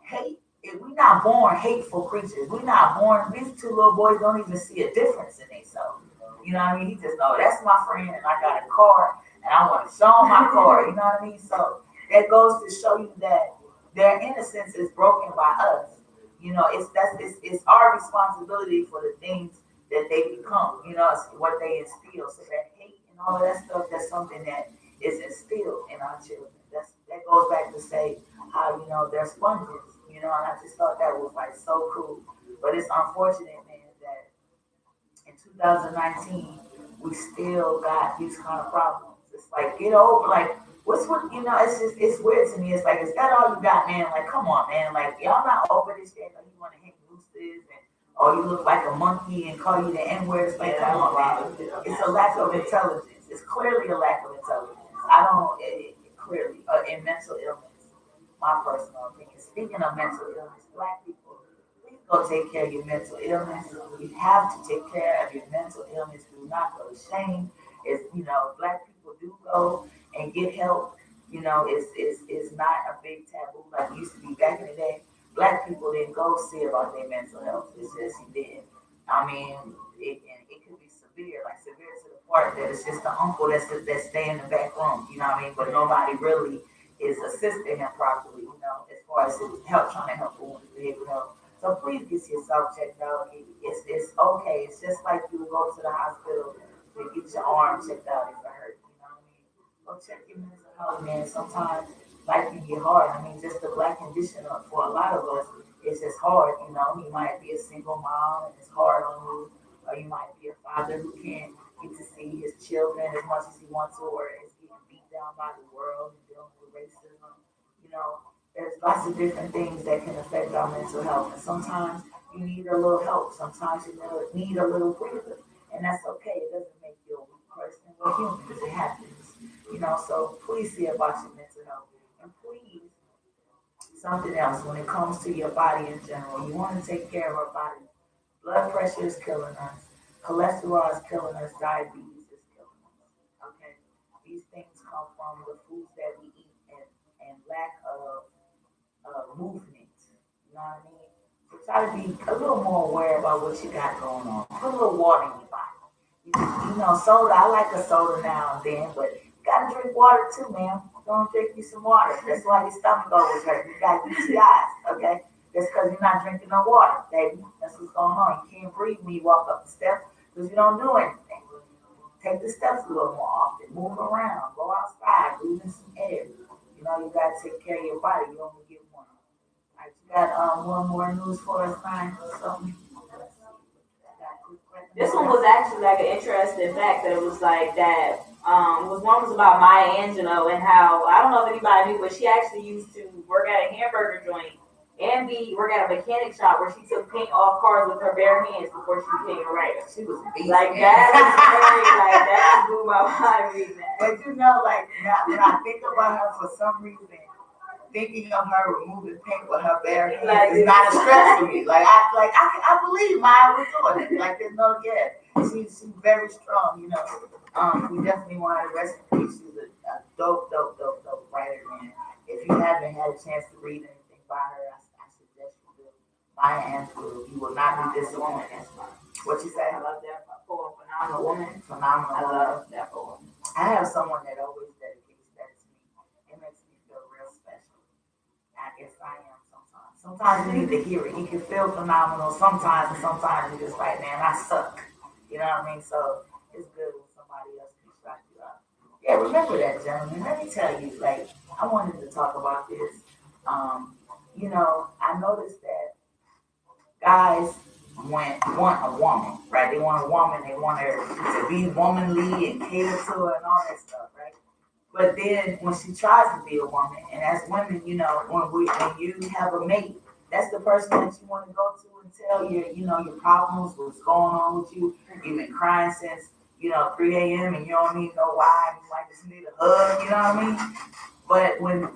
hate. We're not born hateful creatures. We're not born. These two little boys don't even see a difference in themselves. You know what I mean? He just know that's my friend, and I got a car, and I want to show him my car. You know what I mean? So that goes to show you that their innocence is broken by us. You know, it's our responsibility for the things that they become. You know, it's what they instill. So that hate and all of that stuff, that's something that is instilled in our children. That goes back to say how, you know, they're sponges. You know, and I just thought that was like so cool. But it's unfortunate, man, that in 2019 we still got these kind of problems. It's like, get over, like, you know, it's weird to me. It's like, is that all you got, man? Like, come on, man. Like, y'all not over this shit. Like, you want to hang nooses and, oh, you look like a monkey and call you the N-word. It's like, come on, man. It's a lack of intelligence. It's clearly a lack of intelligence. Clearly, in mental illness. My personal opinion. Speaking of mental illness, black people, please go take care of your mental illness. You have to take care of your mental illness. Do not go to shame. If, you know, black people do go and get help, you know, it's not a big taboo like it used to be back in the day. Black people didn't go see about their mental health. It's just you didn't. I mean, it could be severe to the part that it's just the uncle that stay in the back room, you know what I mean? But nobody really is assisting him properly, you know, as far as trying to help him with behavioral health. So please get yourself checked out. It's okay. It's just like you go to the hospital to get your arm checked out if it hurts, you know what I mean? Go check your mental health, man. Sometimes life can get hard. I mean, just the black condition for a lot of us, it's just hard, you know. You might be a single mom and it's hard on you, Or you might be a father who can't get to see his children as much as he wants to, or is getting beat down by the world and dealing with racism. You know, there's lots of different things that can affect our mental health. And sometimes you need a little help. Sometimes you need a little breather. And that's okay. It doesn't make you a weak person. We're humans. It happens. You know, so please see about your mental health. And please, something else, when it comes to your body in general, you want to take care of our body. Blood pressure is killing us. Cholesterol is killing us. Diabetes is killing us. Okay? These things come from the foods that we eat and lack of movement. You know what I mean? So try to be a little more aware about what you got going on. Put a little water in your body. You know, soda, I like a soda now and then, but you gotta drink water too, man. Don't drink you some water. That's why your stomach always hurt. You got UTIs, okay? That's because you're not drinking no water, baby. That's what's going on. You can't breathe when you walk up the steps because you don't do anything. Take the steps a little more often. Move around. Go outside. Breathe in some air. You know, you gotta take care of your body. You only get one. All right, you got one more news for us, Ryan? Something? This one was actually like an interesting fact that it was like that. Was about Maya Angelou and how I don't know if anybody knew, but she actually used to work at a hamburger joint and work at a mechanic shop where she took paint off cars with her bare hands before she became a writer. She was beast. Like that was very like that blew my mind reading that. But you know, like now, when I think about her, for some reason, thinking of her removing paint with her bare hands Like, is not a stretch for me. I believe Maya was doing it. Like there's no yeah. She's very strong, you know. We definitely want her to rest in peace. She's a dope writer, man. If you haven't had a chance to read anything by her, I suggest you do. Maya Angelou, you will not be disappointed. What you say? I love that poem, Phenomenal Woman. Phenomenal. I love that poem. I have someone that always dedicates that to me. It makes me feel real special. I guess I am sometimes. Sometimes you need to hear it. You can feel phenomenal sometimes, and sometimes you're just like, man, I suck. You know what I mean? So it's good when somebody else can shout you up. Yeah, remember that, gentlemen. Let me tell you, like, I wanted to talk about this. You know, I noticed that guys want a woman, right? They want a woman. They want her to be womanly and cater to her and all that stuff, right? But then when she tries to be a woman, and as women, you know, when you have a mate, that's the person that you want to go to and tell your problems, what's going on with you. You've been crying since 3 a.m. and you don't even know why. You might just need a hug, you know what I mean? But when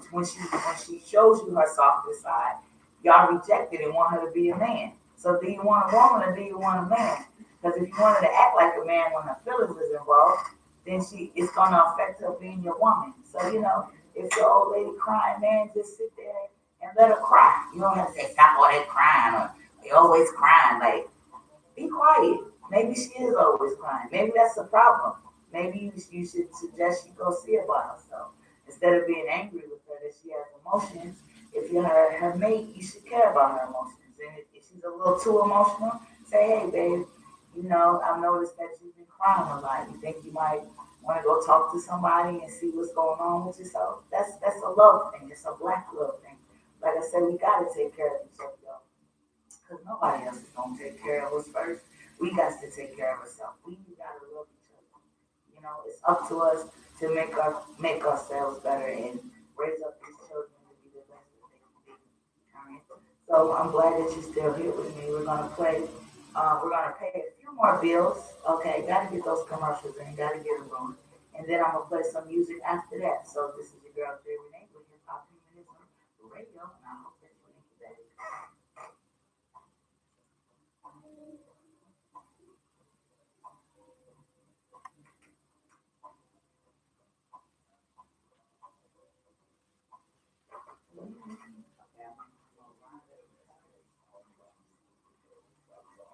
she shows you her softer side, y'all reject it and want her to be a man. So do you want a woman or do you want a man? Because if you want her to act like a man when her feelings is involved, then it's gonna affect her being your woman. So if your old lady crying, man, just sit there and let her cry. You don't have to say stop all that crying or they always crying. Like, be quiet. Maybe she is always crying. Maybe that's the problem. Maybe you should suggest she go see about herself instead of being angry with her that she has emotions. If you're her mate, you should care about her emotions. And if she's a little too emotional, say, hey, babe, I've noticed that you've been crying a lot. You think you might want to go talk to somebody and see what's going on with yourself? That's a love thing. It's a black love thing. Like I said, we got to take care of each other, y'all. Because nobody else is going to take care of us first. We got to take care of ourselves. We got to love each other. It's up to us to make ourselves better and raise up these children to be the best that they can be. All right. So I'm glad that you're still here with me. We're gonna play. We're gonna pay a few more bills. Okay, gotta get those commercials in. Gotta get them going. And then I'm gonna play some music after that. So this is your girl Jay Renee with Hop Humanism Radio, and I hope that you enjoy that.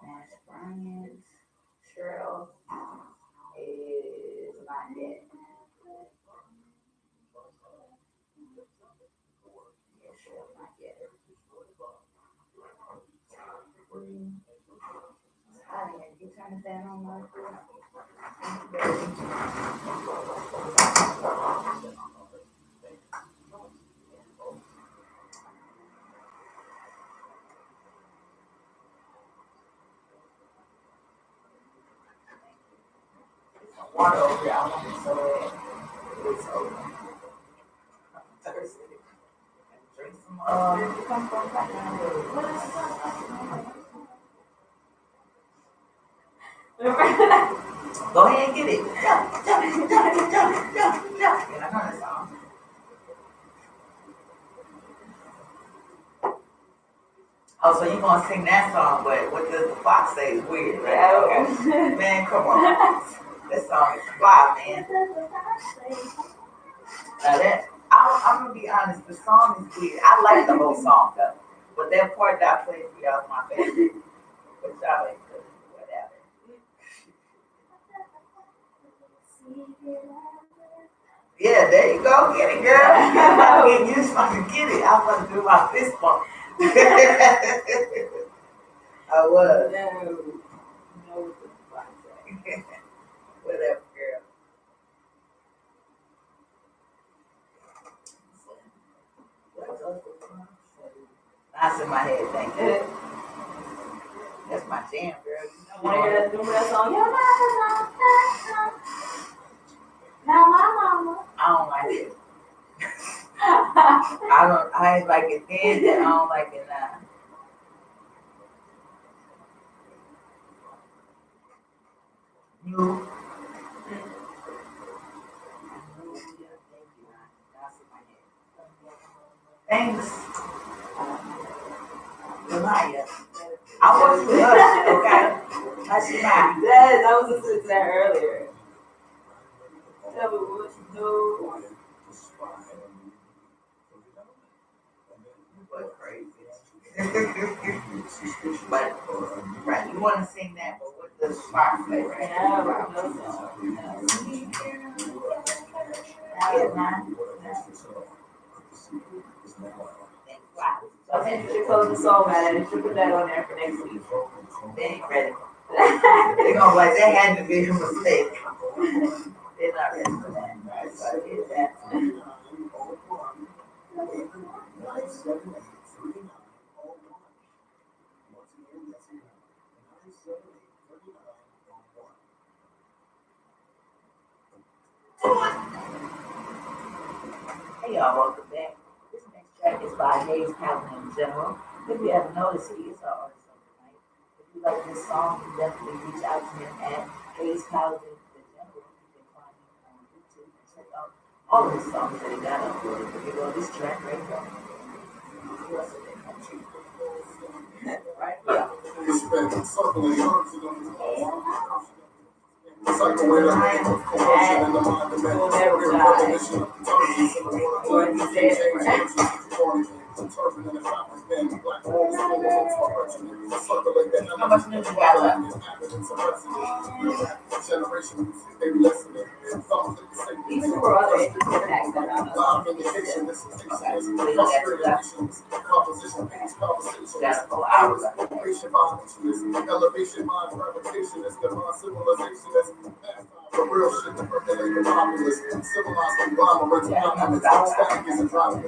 Nash Bryant, Cheryl is not dead. Yeah, Cheryl's not yet. Hi, you turn the fan on, Mark? water over here. I want it so bad. It's over. I'm thirsty. Drink some Go ahead and get it. Jump. Yeah, I know that song. Oh, so you gonna sing that song, but what does the fox say is weird, right? Okay. Man, come on. That song is fly, man. Now I'm gonna be honest, the song is weird. I like the whole song though. But that part that I played for y'all is my favorite. But y'all ain't good. Whatever. Yeah, there you go. Get it, girl. You just fucking get it. I was about to do my fist bump. I was. No, what the fuck? Whatever, girl. That's in my head, thank you. That's my jam, girl. You want to hear that song? Yeah, now my mama. I don't like it. I ain't like it then, and I don't like it now. You. Thanks. Maya. I want you to hush, okay? Hush your mouth. Yes, I was listening to that earlier. Tell me what you do. But right, you want to sing that, but with the spark flavor. Right? Yeah, I think you should close the song out and you should put that on there for next week. They ain't ready. They're gonna like that had to be a mistake. They're not ready for that. Right? So I did that. Hey y'all, welcome back. This next track is by Hayes Calvin in general. If you haven't noticed, he is our artist of the night. If you like this song, you definitely reach out to him at Hayes Calvin in general. You can find him on YouTube and check out all of his songs that he got uploaded. If you go this track right here. Right here. It's like the way the name of corruption and the monument. Will never die. How much news you got left? These were other impacts that I'm Elevation, mind, fabrication, is the civilization that's the real shit to percolate the populace. Civilized conglomerates, static is a drama.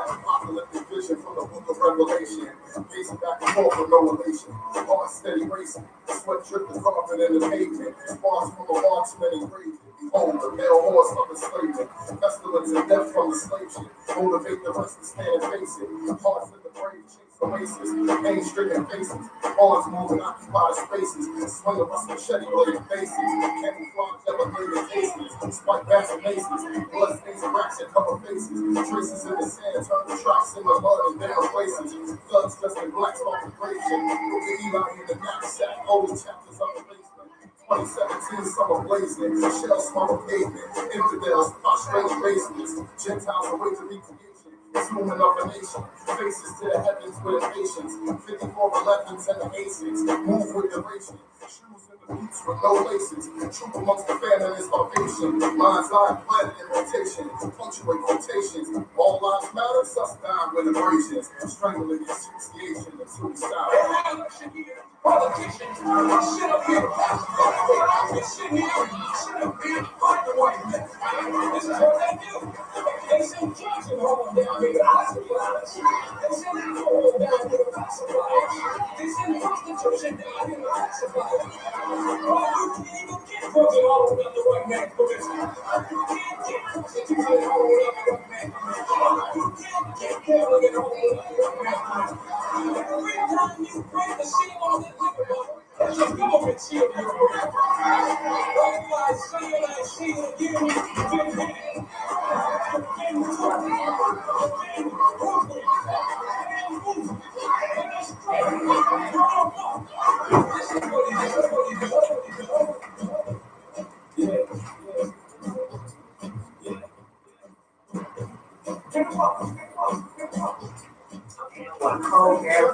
Apocalyptic vision from the book of Revelation. Pacing back and forth with no relation. Heart steady racing. Sweat dripping, carpet in the pavement. Bars from the marksman engraved. Behold, the male horse of enslavement. Pestilence and death from the slave ship. Motivate the rest to stand and face it. Hearts in the brave chase oasis. Pain-stricken faces. Arms moving occupied spaces. Swing of us machete-bladed faces. Camouflage elevated cases. Spike bats and maces. Blood stains and racks and cover faces. Traces in the sand turn the tracks in the mud and down places. Thugs dressed in black concentration. With the Eli in the knapsack. Holy chapters of the basement. 2017 summer blazing, shell smoke pavement, infidels, prostrate basements, Gentiles away to recreation, it's moving up a nation, faces to the heavens with impatience, 54 11s and the Asians, move with duration, shoes in the boots with no laces, troop amongst the famine is salvation, mind's eye blend in rotation, punctuate quotations, all lives matter, sus down with abrasions, strangling asphyxiation until we stop. Politicians, shit up here, shit here, shit up here, fight the white man. This is what they do. They send judges home down here to pacifiers. They send alcohol down here to pacifiers. They send prostitution down here to pacifiers. Oh, you can't even get fucking all without the white man's permission. You can't get prostitution all without the white man's permission. You can't get gambling all without the white man's permission. Every time you bring the shit on that liquor bottle, that's your government shield you. If I see it, I see it again. One cold air.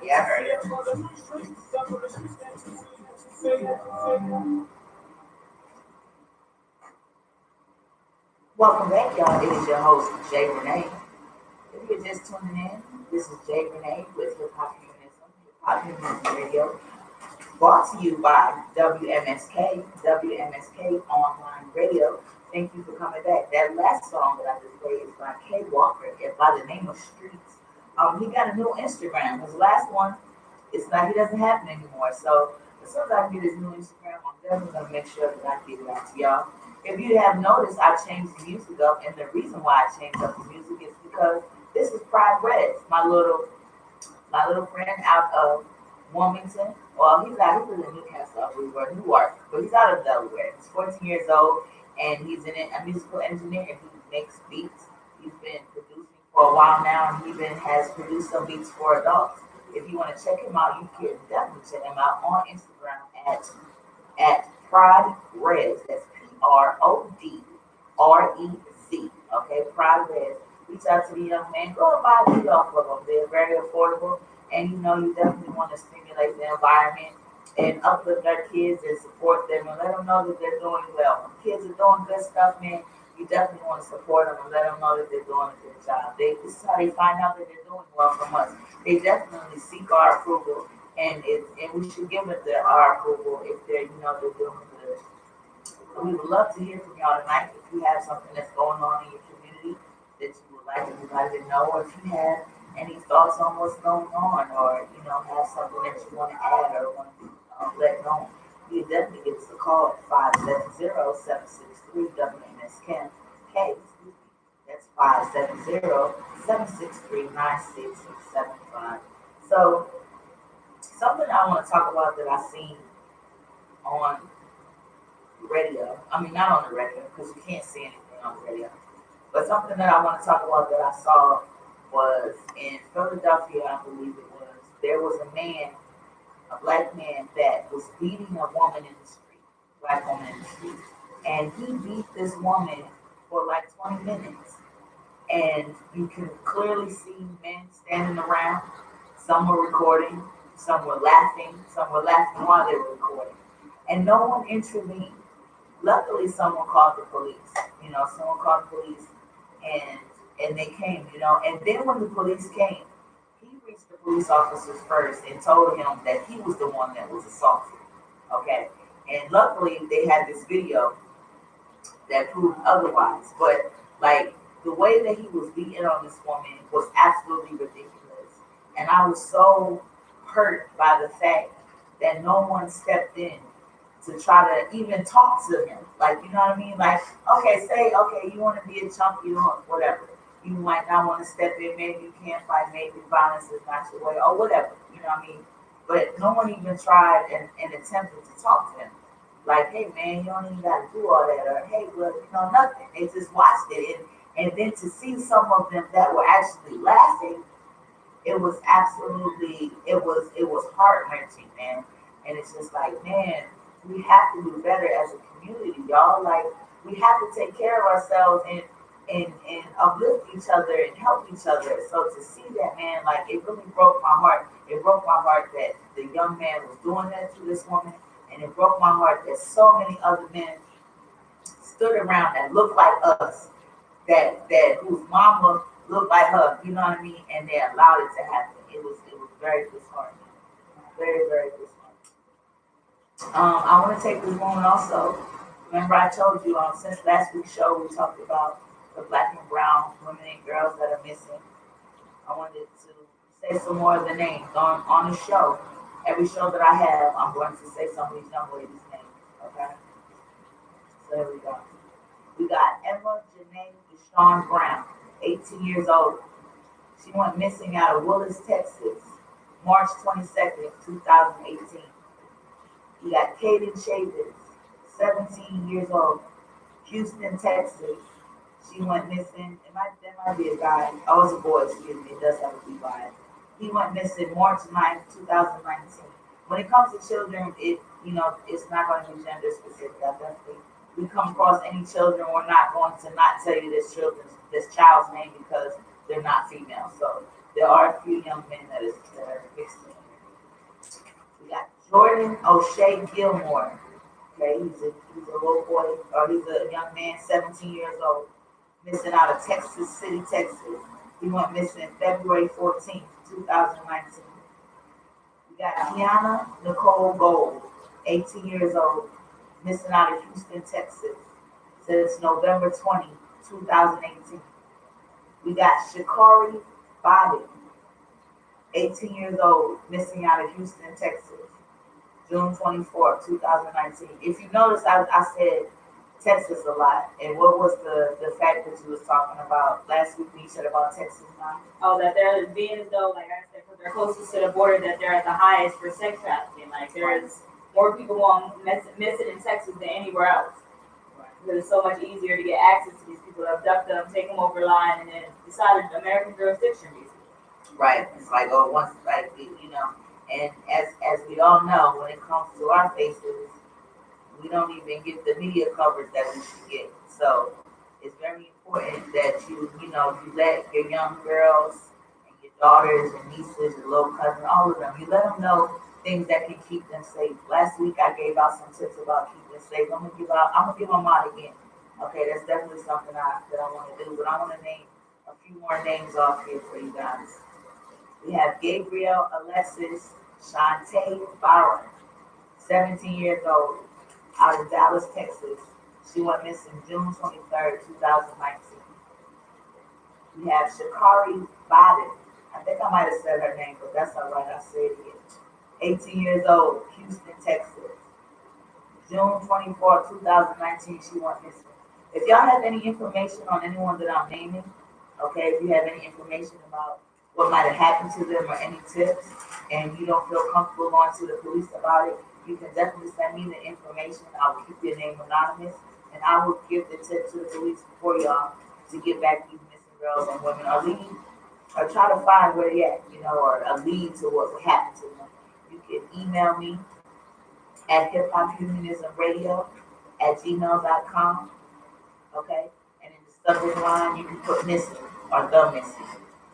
Yeah, I heard it. Welcome back, y'all. It is your host, Jay Renee. If you're just tuning in, this is Jay Renee with Hop Humanism Radio, brought to you by WMSK Online Radio. Thank you for coming back. That last song that I just played is by Kay Walker, by the name of Streets. He got a new Instagram. His last one, it's not, he doesn't have it anymore. So as soon as I get his new Instagram, I'm definitely gonna make sure that I get it out to y'all. If you have noticed, I changed the music up, and the reason why I changed up the music is because this is Pride Reds, my little friend out of Wilmington. Well, he lives in Newcastle, I believe, or Newark, but he's out of Delaware. He's 14 years old, and he's a musical engineer, and he makes beats. He's been producing for a while now, and he even has produced some beats for adults. If you want to check him out, you can definitely check him out on Instagram at Pride Reds. That's PRODREZ. Okay, Pride Reds. Reach out to the young man. Go and buy a beat off of them. They're very affordable, and you definitely want to stimulate the environment and uplift our kids and support them and let them know that they're doing well. When kids are doing good stuff, man, you definitely want to support them and let them know that they're doing a good job. This is how they find out that they're doing well from us. They definitely seek our approval, and we should give it our approval if they're they're doing good. So we would love to hear from y'all tonight. If you have something that's going on in your community that you would like everybody to know, or if you have any thoughts on what's going on, or have something that you want to add or want to let known, you definitely give us a call at 570-763-WNSK. That's 570-763-9675. So something I want to talk about that I seen on radio. I mean, not on the radio because you can't see anything on the radio. But something that I want to talk about that I saw was in Philadelphia, I believe it was. There was a man, a black man, that was beating a woman in the street, black woman in the street. And he beat this woman for like 20 minutes. And you can clearly see men standing around. Some were recording, some were laughing while they were recording. And no one intervened. Luckily, someone called the police. Someone called the police, and they came. And then when the police came, he reached the police officers first and told him that he was the one that was assaulted. Okay, and luckily they had this video that proved otherwise. But like the way that he was beating on this woman was absolutely ridiculous, and I was so hurt by the fact that no one stepped in to try to even talk to him. Like, you know what I mean? Like, okay, you want to be a chump, you want whatever. You might not want to step in, maybe you can't fight, maybe violence is not your way, or whatever, you know what I mean? But no one even tried and attempted to talk to him. Like, hey man, you don't even gotta do all that, or hey, well, nothing. They just watched it. And then to see some of them that were actually laughing, it was heart wrenching, man. And it's just like, man, we have to do better as a community, y'all. Like, we have to take care of ourselves and uplift each other and help each other. So to see that, man, like, it really broke my heart. It broke my heart that the young man was doing that to this woman, and it broke my heart that so many other men stood around that looked like us, that whose mama looked like her, you know what I mean, and they allowed it to happen. It was very disheartening, very very disheartening. I want to take this moment also. Remember, I told you since last week's show we talked about the black and brown women and girls that are missing. I wanted to say some more of the names on the show. Every show that I have, I'm going to say some of these young ladies' names. Okay. So here we go. We got Emma Janae Deshawn Brown, 18 years old. She went missing out of Willis, Texas, March 22nd, 2018. We got Kaden Chavis, 17 years old, Houston, Texas. She went missing. That might be a guy. Oh, it's a boy, excuse me. It does have to be by. He went missing March 9th, 2019. When it comes to children, it's not going to be gender specific. I definitely, we come across any children, we're not going to not tell you this child's name because they're not female. So there are a few young men that are mixed in. We got Jordan O'Shea Gilmore. Okay, he's a little boy, or he's a young man, 17 years old, missing out of Texas City, Texas. He went missing February 14th, 2019. We got Kiana Nicole Gold, 18 years old, missing out of Houston, Texas, since November 20, 2018. We got Shakari Bobby, 18 years old, missing out of Houston, Texas, June 24th, 2019. If you notice, I said Texas a lot. And what was the fact that you was talking about last week when you said about Texas now? Oh, that they're being as though, like I said, because they're closest to the border, that they're at the highest for sex trafficking. Like, there's more people going missing in Texas than anywhere else. Because it's so much easier to get access to these people, abduct them, take them over line, and then decide American jurisdiction, basically. Right. It's like, once, like, and as we all know, when it comes to our faces, we don't even get the media coverage that we should get. So it's very important that you let your young girls and your daughters and nieces and little cousins, all of them, you let them know things that can keep them safe. Last week I gave out some tips about keeping safe. I'm gonna give them out again. Okay, that's definitely something that I want to do. But I want to name a few more names off here for you guys. We have Gabriel Alexis Shantae Byron, 17 years old, out of Dallas, Texas. She went missing June 23rd, 2019. We have Shakari Biden. I think I might have said her name, but that's all right. I said it again. 18 years old, Houston, Texas. June 24th, 2019, she went missing. If y'all have any information on anyone that I'm naming, okay, if you have any information about what might have happened to them or any tips, and you don't feel comfortable going to the police about it, you can definitely send me the information. I will keep your name anonymous, and I will give the tip to the police for y'all to get back these missing girls and women, or lead, or try to find where they at, or a lead to what happened to them. You can email me at hiphophumanismradio@gmail.com, okay? And in the subject line, you can put missing or the missing,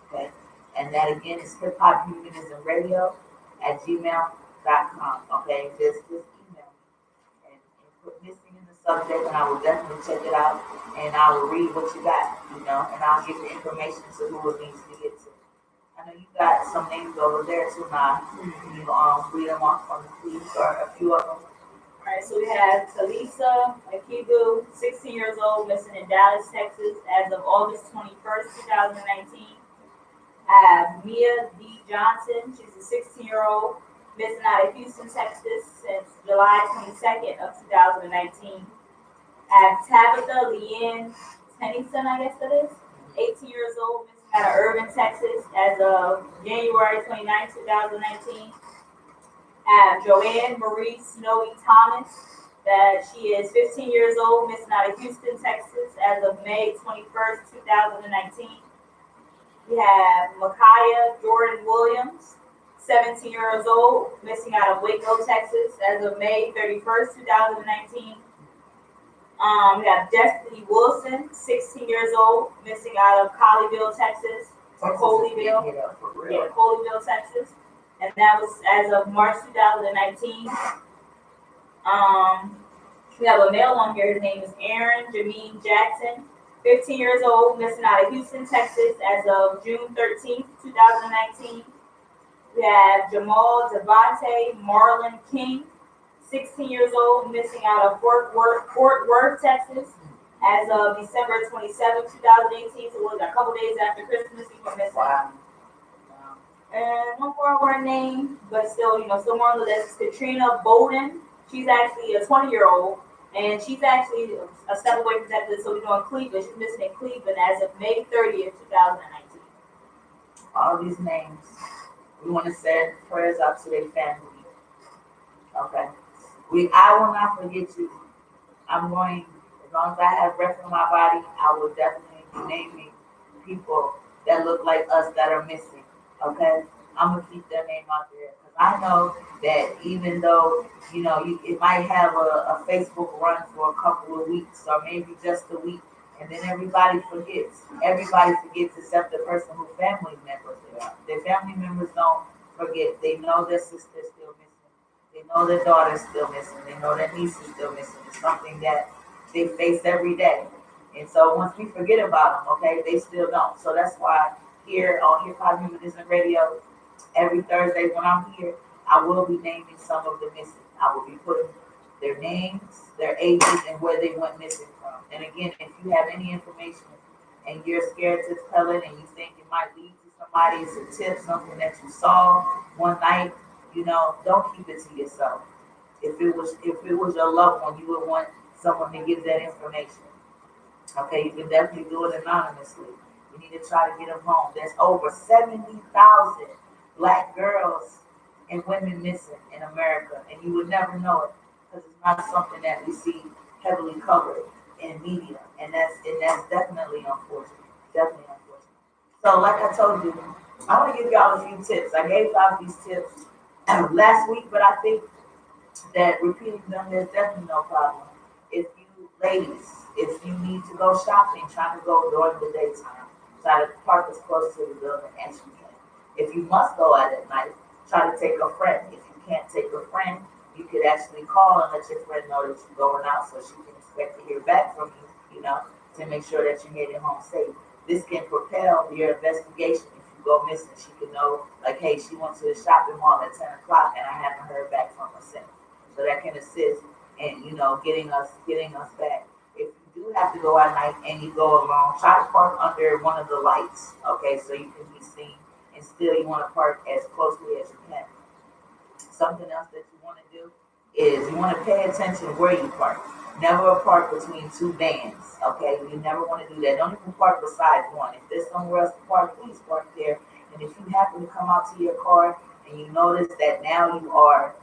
okay? And that again is hiphophumanismradio@gmail.com, okay? Just email me and put missing in the subject, and I will definitely check it out, and I will read what you got, and I'll give the information to who it needs to get to. I know you got some names over there too now. Can you read them off from the police or a few of them? All right, so we have Talisa Akibu, 16 years old, missing in Dallas, Texas, as of August 21st, 2019. I have Mia D. Johnson. She's a 16-year-old, missing out of Houston, Texas, since July 22nd of 2019. I have Tabitha Leanne Tennyson, I guess that is, 18 years old, missing out of Irving, Texas, as of January 29th, 2019. Have Joanne Marie Snowy Thomas, that she is 15 years old, missing out of Houston, Texas, as of May 21st, 2019. We have Micaiah Jordan Williams, 17 years old, missing out of Waco, Texas, as of May 31st, 2019. We have Destiny Wilson, 16 years old, missing out of Colleyville, Texas, or Coleyville. Yeah, Coleyville, Texas. And that was as of March 2019. We have a male on here. His name is Aaron Jameen Jackson, 15 years old, missing out of Houston, Texas, as of June 13th, 2019. We have Jamal Devontae Marlon King, 16 years old, missing out of Fort Worth, Texas, as of December 27th, 2018. So it was a couple days after Christmas he went missing. Wow. And one more I want to name, but still, still more on the list, Katrina Bowden. She's actually a 20-year-old, and she's actually a step away from Texas, so we're doing Cleveland. She's missing in Cleveland as of May 30th, 2019. All these names, we want to send prayers out to their family. Okay. I will not forget you. I'm going, as long as I have breath in my body, I will definitely be naming people that look like us that are missing. Okay, I'm gonna keep their name out there because I know that even though it might have a Facebook run for a couple of weeks or maybe just a week, and then everybody forgets. Everybody forgets except the person who family members they are. Their family members don't forget. They know their sister's still missing. They know their daughter's still missing. They know their niece is still missing. It's something that they face every day. And so once we forget about them, okay, they still don't. So that's why here on Hip Hop Humanism Radio, every Thursday when I'm here, I will be naming some of the missing. I will be putting their names, their ages, and where they went missing from. And again, if you have any information and you're scared to tell it and you think it might lead to somebody, it's a tip, something that you saw one night, don't keep it to yourself. If it was your loved one, you would want someone to give that information. Okay, you can definitely do it anonymously. You need to try to get them home. There's over 70,000 Black girls and women missing in America, and you would never know it because it's not something that we see heavily covered in media, and that's definitely unfortunate. Definitely unfortunate. So, like I told you, I want to give y'all a few tips. I gave y'all these tips last week, but I think that repeating them, there's definitely no problem. If you need to go shopping, try to go during the daytime. Try to park as close to the building as you can. If you must go out at night, try to take a friend. If you can't take a friend, you could actually call and let your friend know that you're going out so she can expect to hear back from you, to make sure that you made it home safe. This can propel your investigation. If you go missing, she can know, like, hey, she went to the shopping mall at 10 o'clock and I haven't heard back from her since. So that can assist in, getting us back. If you do have to go at night and you go alone, try to park under one of the lights, okay, so you can be seen, and still you want to park as closely as you can. Something else that you want to do is you want to pay attention where you park. Never park between two vans, okay? You never want to do that. Don't even park beside one. If there's somewhere else to park, please park there. And if you happen to come out to your car and you notice that now you are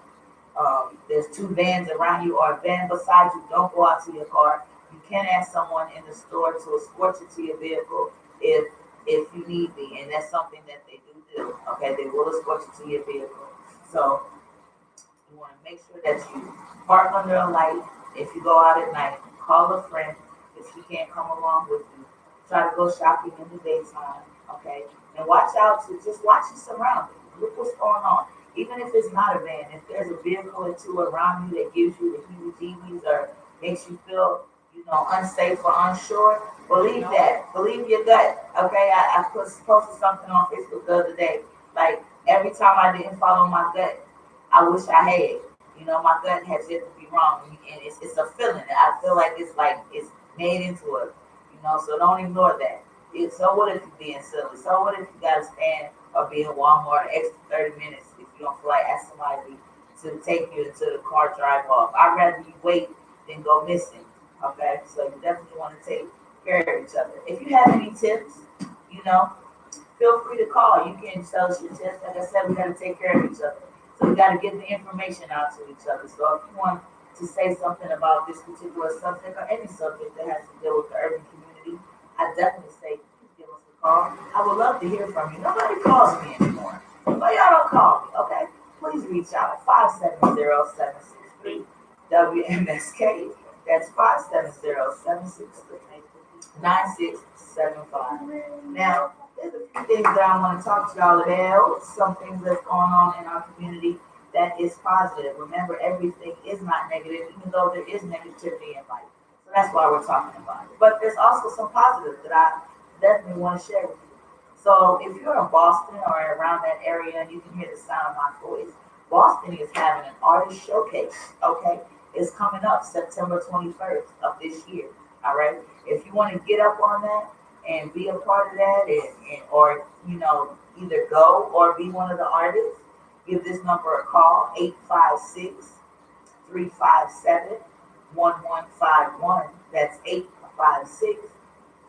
there's two vans around you or a van beside you, don't go out to your car. You can ask someone in the store to escort you to your vehicle if you need be, and that's something that they do. Okay, they will escort you to your vehicle. So you want to make sure that you park under a light. If you go out at night, call a friend if she can't come along with you. Try to go shopping in the daytime, okay? And watch out to just watch your surroundings. Look what's going on. Even if it's not a van, if there's a vehicle or two around you that gives you the heebie-jeebies or makes you feel, unsafe or unsure, believe that. Believe your gut, okay? I posted something on Facebook the other day. Like, every time I didn't follow my gut, I wish I had. My gut has yet to be wrong, and it's a feeling. I feel like it's made into it. So don't ignore that. So what if you're being silly? So what if you gotta stand or be in Walmart an extra 30 minutes if you don't feel like asking somebody to take you until the car drive off? I'd rather you wait than go missing. Okay, so you definitely want to take care of each other. If you have any tips, feel free to call. You can tell us your tips. Like I said, we got to take care of each other. So we got to get the information out to each other. So if you want to say something about this particular subject or any subject that has to deal with the urban community, I definitely say please give us a call. I would love to hear from you. Nobody calls me anymore. But y'all don't call me, okay? Please reach out at 570-763-WMSK. That's 570-763-9675. Now, there's a few things that I want to talk to y'all about. Some things that's going on in our community that is positive. Remember, everything is not negative, even though there is negativity in life. So that's why we're talking about it. But there's also some positives that I definitely want to share with you. So if you're in Boston or around that area and you can hear the sound of my voice, Boston is having an artist showcase, okay? It's coming up September 21st of this year, all right? If you want to get up on that and be a part of that or either go or be one of the artists, give this number a call, 856-357-1151. That's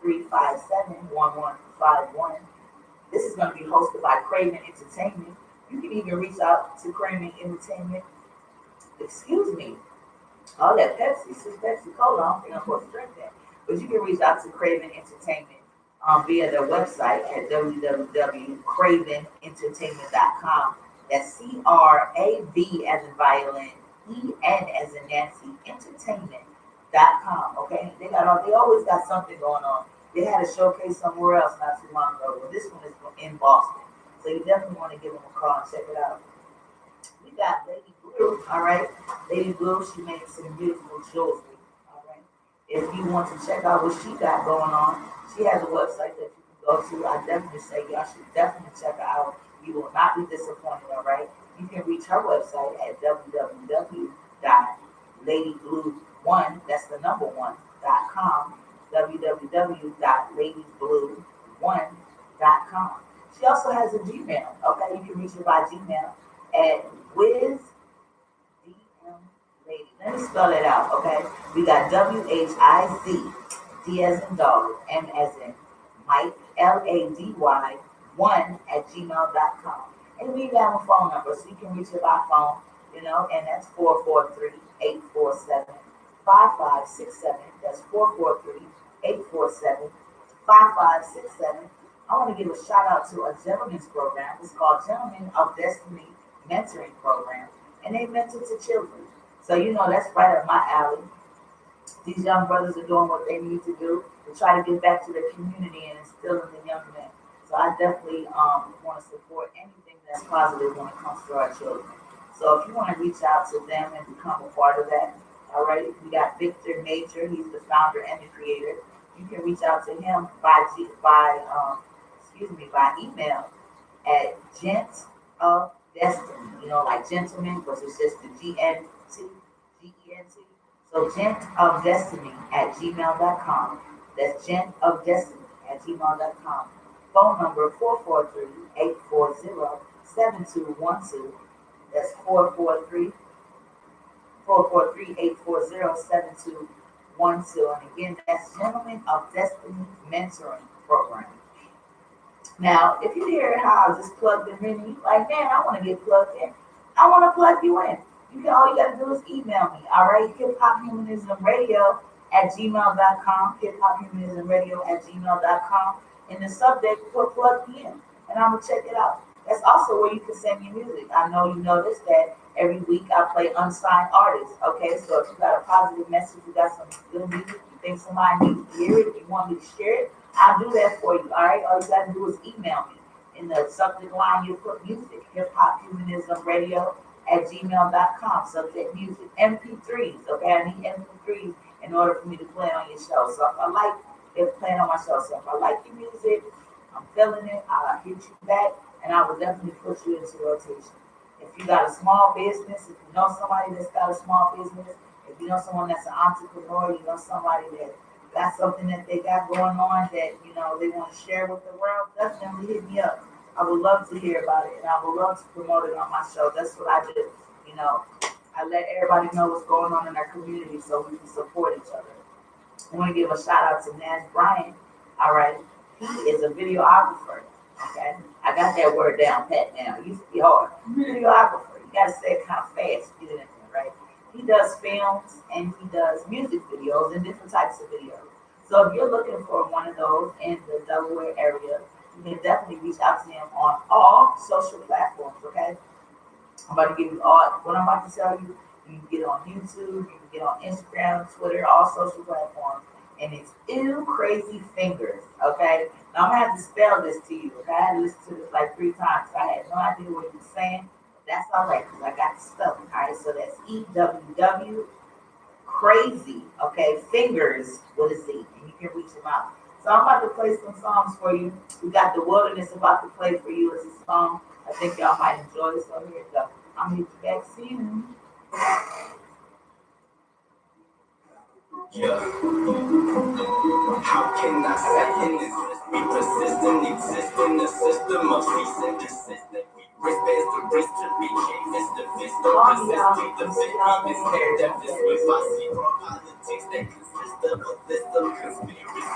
856-357-1151. This is going to be hosted by Craven Entertainment. You can even reach out to Craven Entertainment. Excuse me. All that Pepsi, Pepsi Cola, I don't think I'm supposed to drink that. But you can reach out to Craven Entertainment via their website at www.cravenentertainment.com. That's CRAV as in violin, EN as in Nancy, entertainment.com. Okay, they always got something going on. They had a showcase somewhere else not too long ago, but this one is in Boston. So you definitely want to give them a call and check it out. We got Lady Blue, all right? Lady Blue, she makes some beautiful jewelry, all right? If you want to check out what she got going on, she has a website that you can go to. I definitely say y'all should definitely check her out. You will not be disappointed, all right? You can reach her website at www.ladyblue1, that's the number one.com, www.ladyblue1.com. She also has a Gmail, okay? You can reach her by Gmail at WizDMLady. Let me spell it out, okay? We got WHIZ, D as in dog, M as in Mike, LADY, 1 @gmail.com. And we have a phone number, so you can reach her by phone, and that's 443-847-5567. That's 443-847-5567. I want to give a shout out to a gentleman's program. It's called Gentlemen of Destiny Mentoring Program, and they mentor to children. So that's right up my alley. These young brothers are doing what they need to do to try to get back to the community and instill in the young men. So I definitely want to support anything that's positive when it comes to our children. So if you want to reach out to them and become a part of that, all right, we got Victor Major. He's the founder and the creator. You can reach out to him by email at gent of destiny, like gentleman, but it's just the GENT. So gent of destiny @gmail.com. That's gent of destiny @gmail.com. Phone number 443-840-7212. That's 443-840-7212. And again, that's Gentlemen of Destiny Mentoring Program. Now, if you hear how I just plugged them in, you like, man, I want to get plugged in. I want to plug you in. All you got to do is email me, all right? Hip Hop Humanism Radio at gmail.com, hip hop humanism radio at gmail.com. In the subject, put plug me in, and I'm going to check it out. That's also where you can send me music. I know you noticed that every week I play unsigned artists, okay? So if you got a positive message, you got some good music, you think somebody needs to hear it, you want me to share it, I'll do that for you, all right? All you got to do is email me. In the subject line, you put music, hip hop humanism radio at gmail.com, subject music, MP3s, okay? I need MP3s in order for me to play on your show. So if I like it, playing on my show. So if I like your music, I'm feeling it, I'll hit you back, and I will definitely put you into rotation. If you got a small business, if you know somebody that's got a small business, if you know someone that's an entrepreneur, you know somebody that got something that they got going on that, they want to share with the world, definitely hit me up. I would love to hear about it, and I would love to promote it on my show. That's what I do. I let everybody know what's going on in our community so we can support each other. I want to give a shout out to Nash Bryant. All right, he is a videographer. Okay, I got that word down pat now. It used to be hard. Videographer. You got to say it kind of fast to get it in there, right? He does films and he does music videos and different types of videos. So if you're looking for one of those in the Delaware area, you can definitely reach out to him on all social platforms. Okay, I'm about to give you all what I'm about to tell you. You can get it on YouTube, you can get on Instagram, Twitter, all social platforms. And it's Ew Crazy Fingers, okay? Now I'm gonna have to spell this to you, okay? I had to listen to this like 3 times. So I had no idea what he was saying. That's all right, because I got to spell it, all right? So that's EWW Crazy, okay? Fingers with a Z, and you can reach him out. So I'm about to play some songs for you. We got The Wilderness about to play for you as a song. I think y'all might enjoy it, so here it goes. I'm gonna hit you back soon. Yeah. How can I second this? We persistent, exist in the system of peace and desist. We wristbands to wrist to reach, fist to fist, don't resist. We the fit, we this hair, death is with I see politics that consist of a list of conspiracies.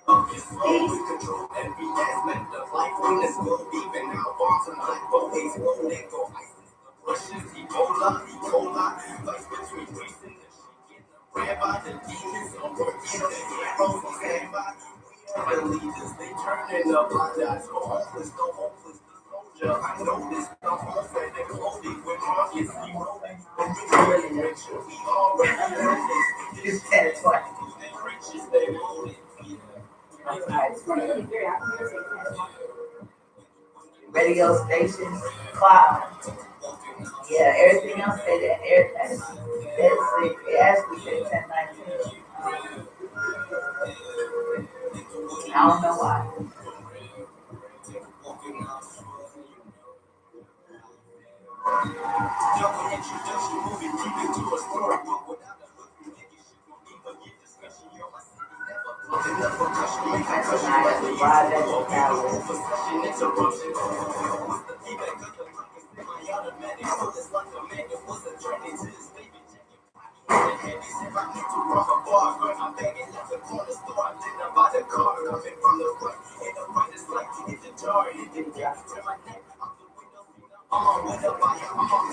Of his soul, we control every aspect of life from the school, even how bombs and black boys will let go. ISIS, the Russians, Ebola, fights between priests and the ran by the demons on working the heroes we stand by. We are the leaders, they turn and apologize for hopeless, the hopeless, the soldier. I know this, the home where they're clothing with markets, we rolling. But we really rich, we already heard this. It's 10 and 20. The riches, they rolling. Radio stations, cloud. Yeah, everything else say that. It actually say 1019. I don't know why.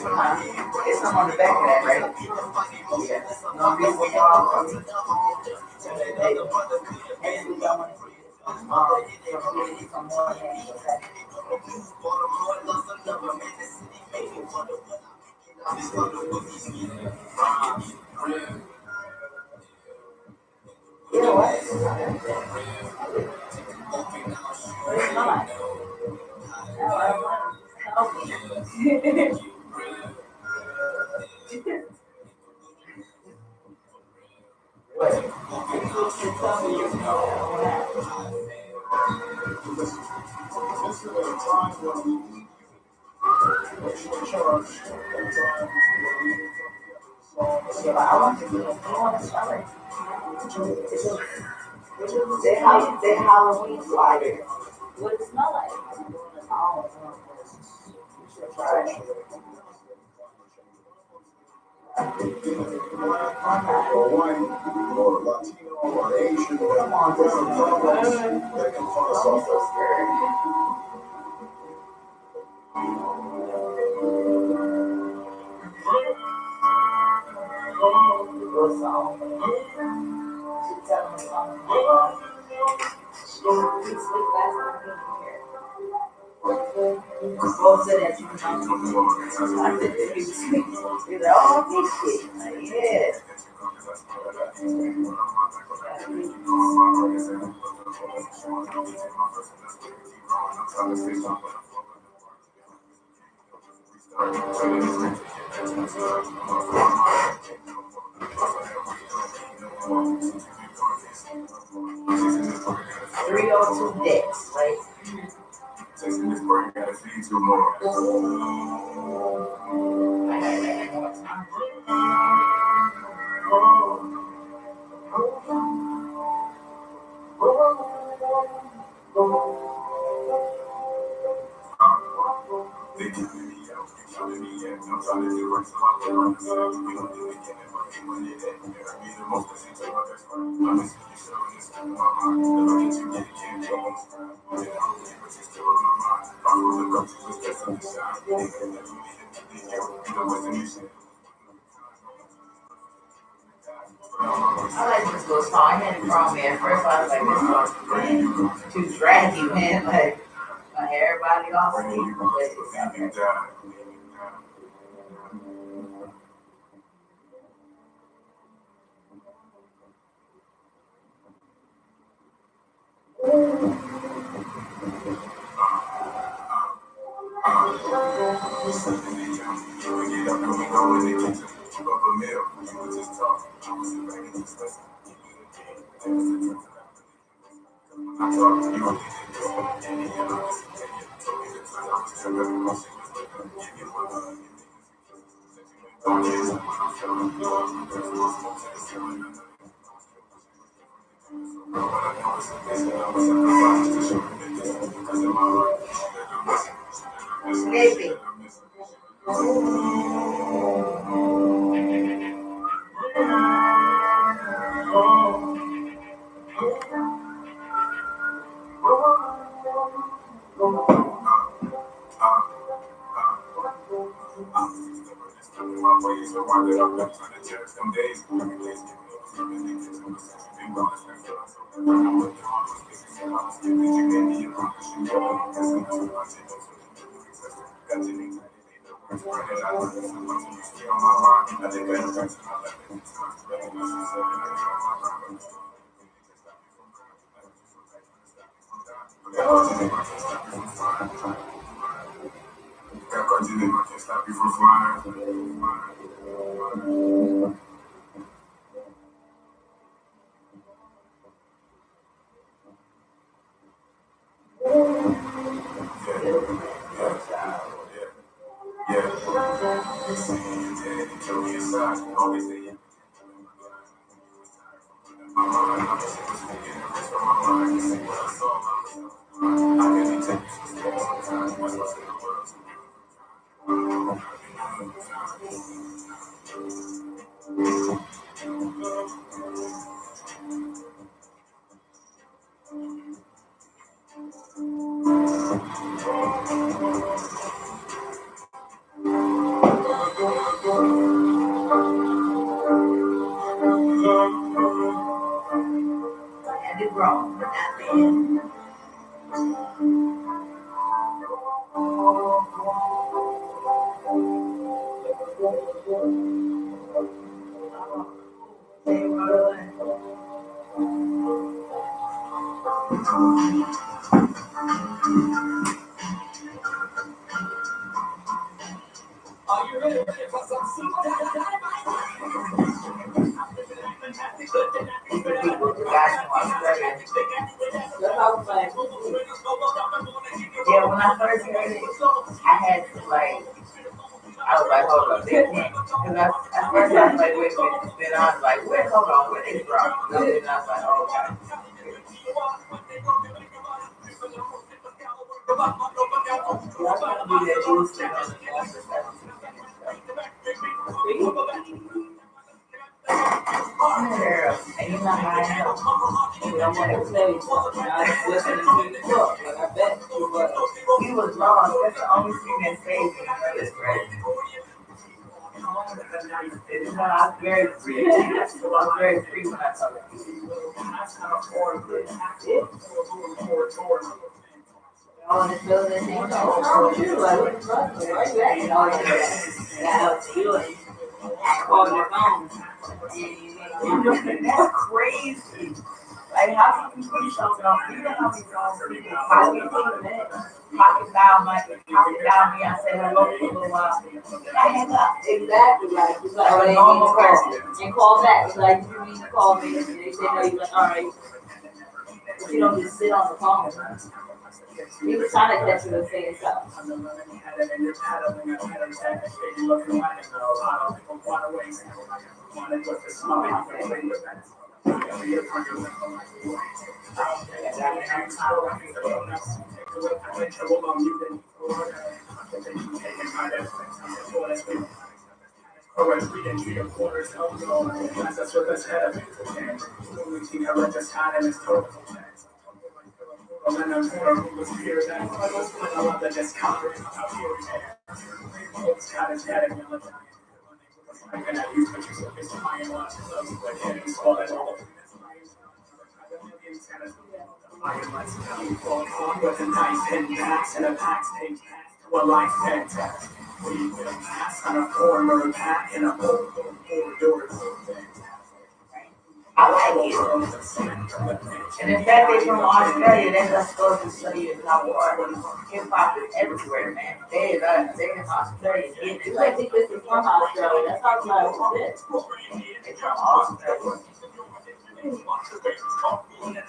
Why that's it's some on the back of that, right? Yeah. No reason why from me. Some more hands, okay? You know what? What is mine? I want to do it. They Halloween flyer. What does it smell like? or white, or Latino, or Asian, Come on, that can fuck us I'm off. so scared. Good song. She tell me something. We sleep last night. Go to that you know. I said, "Did you sleep?" He's like, "Oh, I'm sleep." Like, yeah. 302 decks, right? Taking this break, gotta feed two more. I gotta make more time. They giving me out, they killing me yet. I'm trying to do work so I put on the set. We don't do it again, if I keep on it, that hurt me the most, cause he took my best friend. I'm just really showing this in my mind. The look that you get, can't go on the ground. Then I don't care, but you still on my mind. I was a girl, she was best on the shine. They could never be in the video, you know what's in this shit. I like this little song. I had it from me. At first, I was like, this song's too draggy, man. Like everybody off sleep. But it's okay. Sleepy. And it wrong, but not then. Are you ready for some super People who got from Australia. Yeah, when I first heard it, I had to like, I was like, hold up, they can't. Because at first I was like, wait a minute. Then I was like, hold on, where they from? And then I was like, oh, okay. Y'all trying to do that juice thing on the Girl, and you're not lying up. You don't want to tell you something. I was listening to you talk. Like, I bet you was. You was wrong. That's the only thing that saved me. That's great. You know, I was very free. I was very free when I told you. I want to feel that thing. What's wrong with you? Like, what's wrong with you? Why you acting all like that? That helps you. And call your phone. That's crazy. Like, how can you put yourself on? You know how many times pocket down me. I say hello for a little while. I hang up. Exactly. Like, it's like, oh, they need to call. And call back. It's like, you need to call me. And they say, no, you're like, all right. But you don't just sit on the phone. He was trying to catch you and say something. I like it. And in fact, they from Australia. They just go to study in hip hop is everywhere, man. They in Australia. You might think this is from Australia. That's how like this. They from Australia.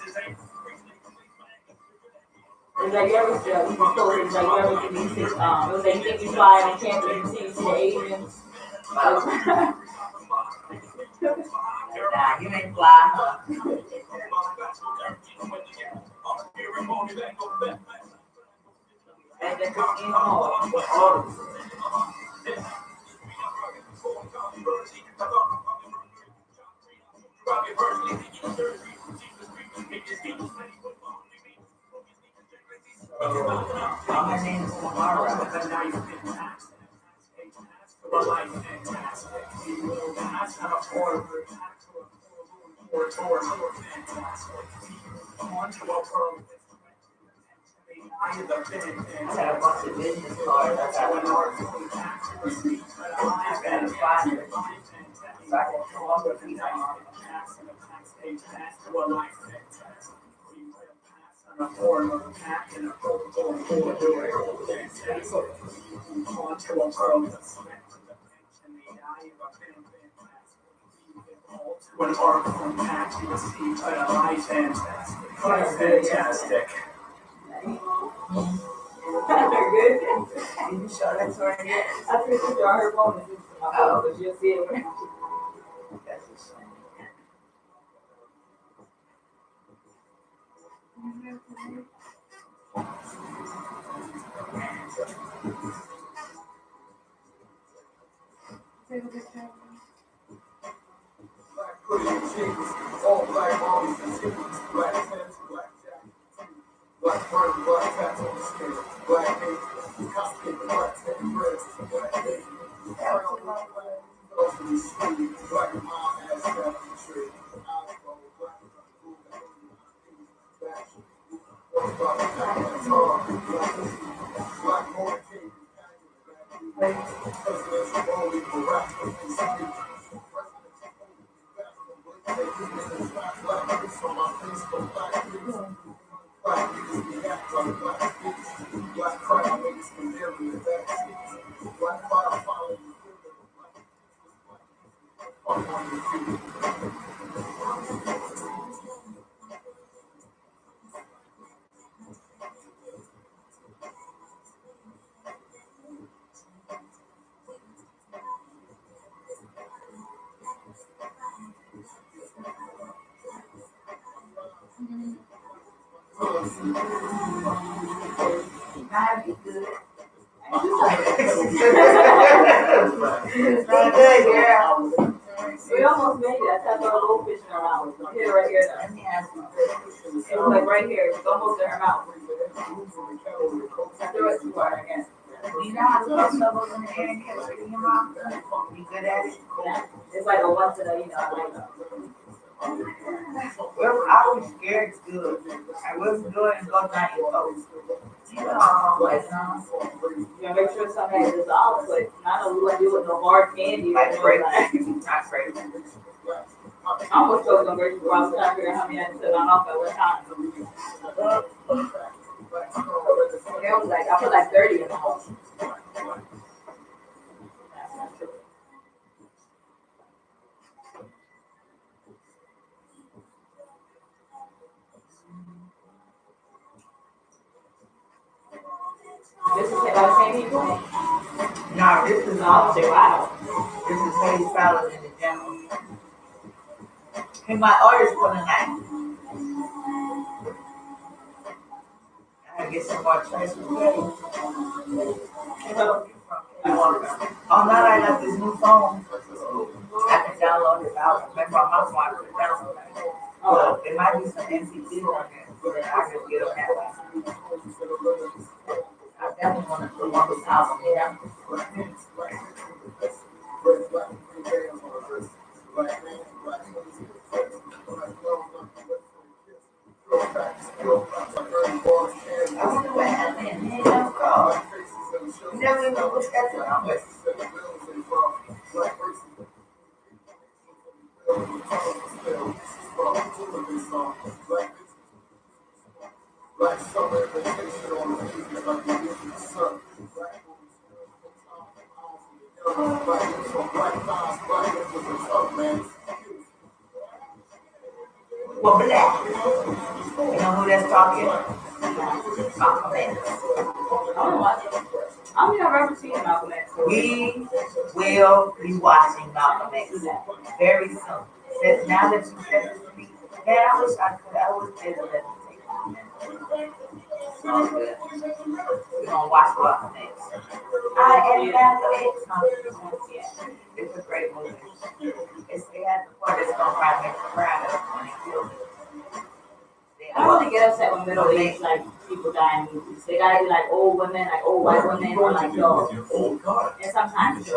It's like you ever feel, you can post it, it's like you ever can be it was like you think you fly on campus and see the Asians. Nah, you ain't fly, huh? And then just in home. My name is Tamara. I got a bunch of business cards. I got one more. I got to find it. So I can come up with these. When art from Pax you received a life fantastic. Good. Did you show that to her yet? I took a picture on her phone and it's my phone, but you'll see it when That's a shame. Take a picture. Black hoodie and jeans, all black armies and jeans, black pants, black jacket, black burn, black tats on the skin, black ink, costume, black teddy bears, black baby, brown, black girls in the street, black mom ass down the tree, eyes roll, black food, back, black more king, presidents only for rap, black crowd makes me nearly the backseat. Black fire follows me. I'd be good. It's not good, girl. We almost made it. I thought about goldfish in her mouth. Here, right here. Let me ask you. It was like right here. It's almost in her mouth. I threw it too hard again. Do you know how to throw shovels in the air and catch it in your mouth? You good at it? Yeah. It's like a once in a, like. Well, I was scared to do it. I was doing and go down your toes. You know, like, You gotta make sure something has dissolved, but not a like do with no hard candy. like or break. nothing. Not break. I almost choked on grapes, but I was trying to figure out how many I had to sit on off at one time. It was like, I put like 30 in the house. This is about the same people? No, this is I'll say, wow. This is Haley Fallon in the general. And my orders for the night. I get some more trash from Betty. Oh, now I got this new phone. I can download it out. Remember, my mom wanted to download it. Oh, there might be some NCT on there. But I can get them that way. I definitely want to put one of those out there. I wonder what happened. He never called. He never even looked at the numbers. Black summer vacation on the beach, like the evening sun. Black thighs, black with the tough man. Well, black. You know who that's talking? Malcolm X. I'm never seen Malcolm X. We will be watching Malcolm X very soon. Now that you said this to me, man, I wish I could. I was there to let me take it. We're gonna watch Malcolm X. I am Malcolm X. It's a great movie. It has the part that's gonna probably make you cry when they kill it. I really get upset when middle-aged like people die in movies. They gotta be like old women, like old white women, or like dogs. And sometimes they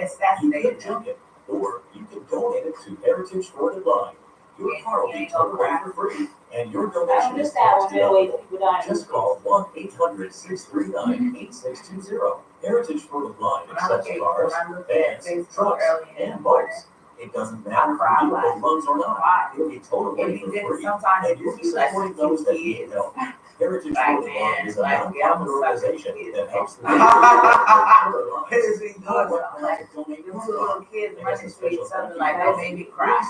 assassinate them. Or you can donate it to Heritage for the Blind. Your car will be towed away for free, and your I donation don't is understand when tax middle-aged deductible. people die in Just movies. call 1-800-639-8620. Heritage for the Blind When I accepts look cars, at vans, Facebook trucks, early in the and morning, boats. It doesn't matter if cry you like, have lungs or not. why? It'll be towed away If you for did, free, sometimes and you you'll be see like supporting those that need kids. help. Heritage Black for the Blind man, is a black non-profit girl, organization kids. that helps the What is he doing? Like, them two little kids running to each other like they made me cry.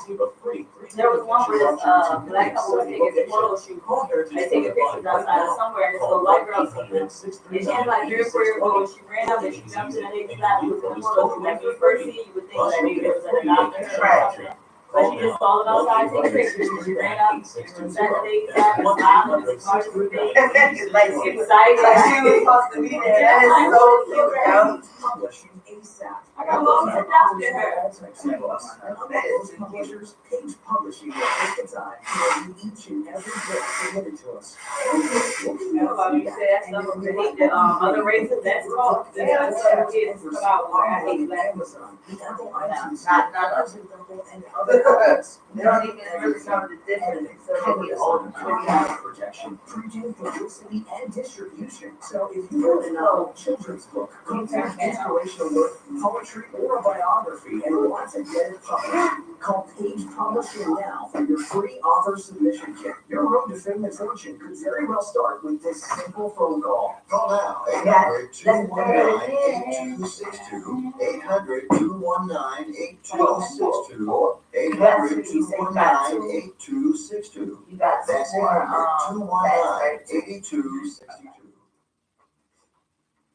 There was one where this black couple was taking photo shoot. They taking pictures outside of somewhere, and this little white girl seen them. And she had like 3 or 4 years old. She ran up and she jumped in and they slapped her with the photo shoot. Like when you first see it, you would think that maybe it was at a doctor or something. But she just followed outside to take pictures. She ran up, she was Saturday, and smiled and just marched her face. It's like she was Excited. she was supposed to be there. That is so cute, yo. I got to go sit down with her. Publishers, Page Publishing will take the time to review each and every book submitted to us. About you said that stuff to hate the other races. That's wrong. That's what kids come out where I hate black people. And other outlets. They don't even really know the difference. So they get older. Protection, printing, publicity, and distribution. So if you want to know a children's book, content, inspirational work, poetry, or a biography, and want to get it published, call Page Publishing now for your free author submission kit. Your road to fame and fortune could very well start with this simple phone call. Call now, 800-219-8262, 800-219-8262, 800-219-8262. You got some That's more 800-219-8262.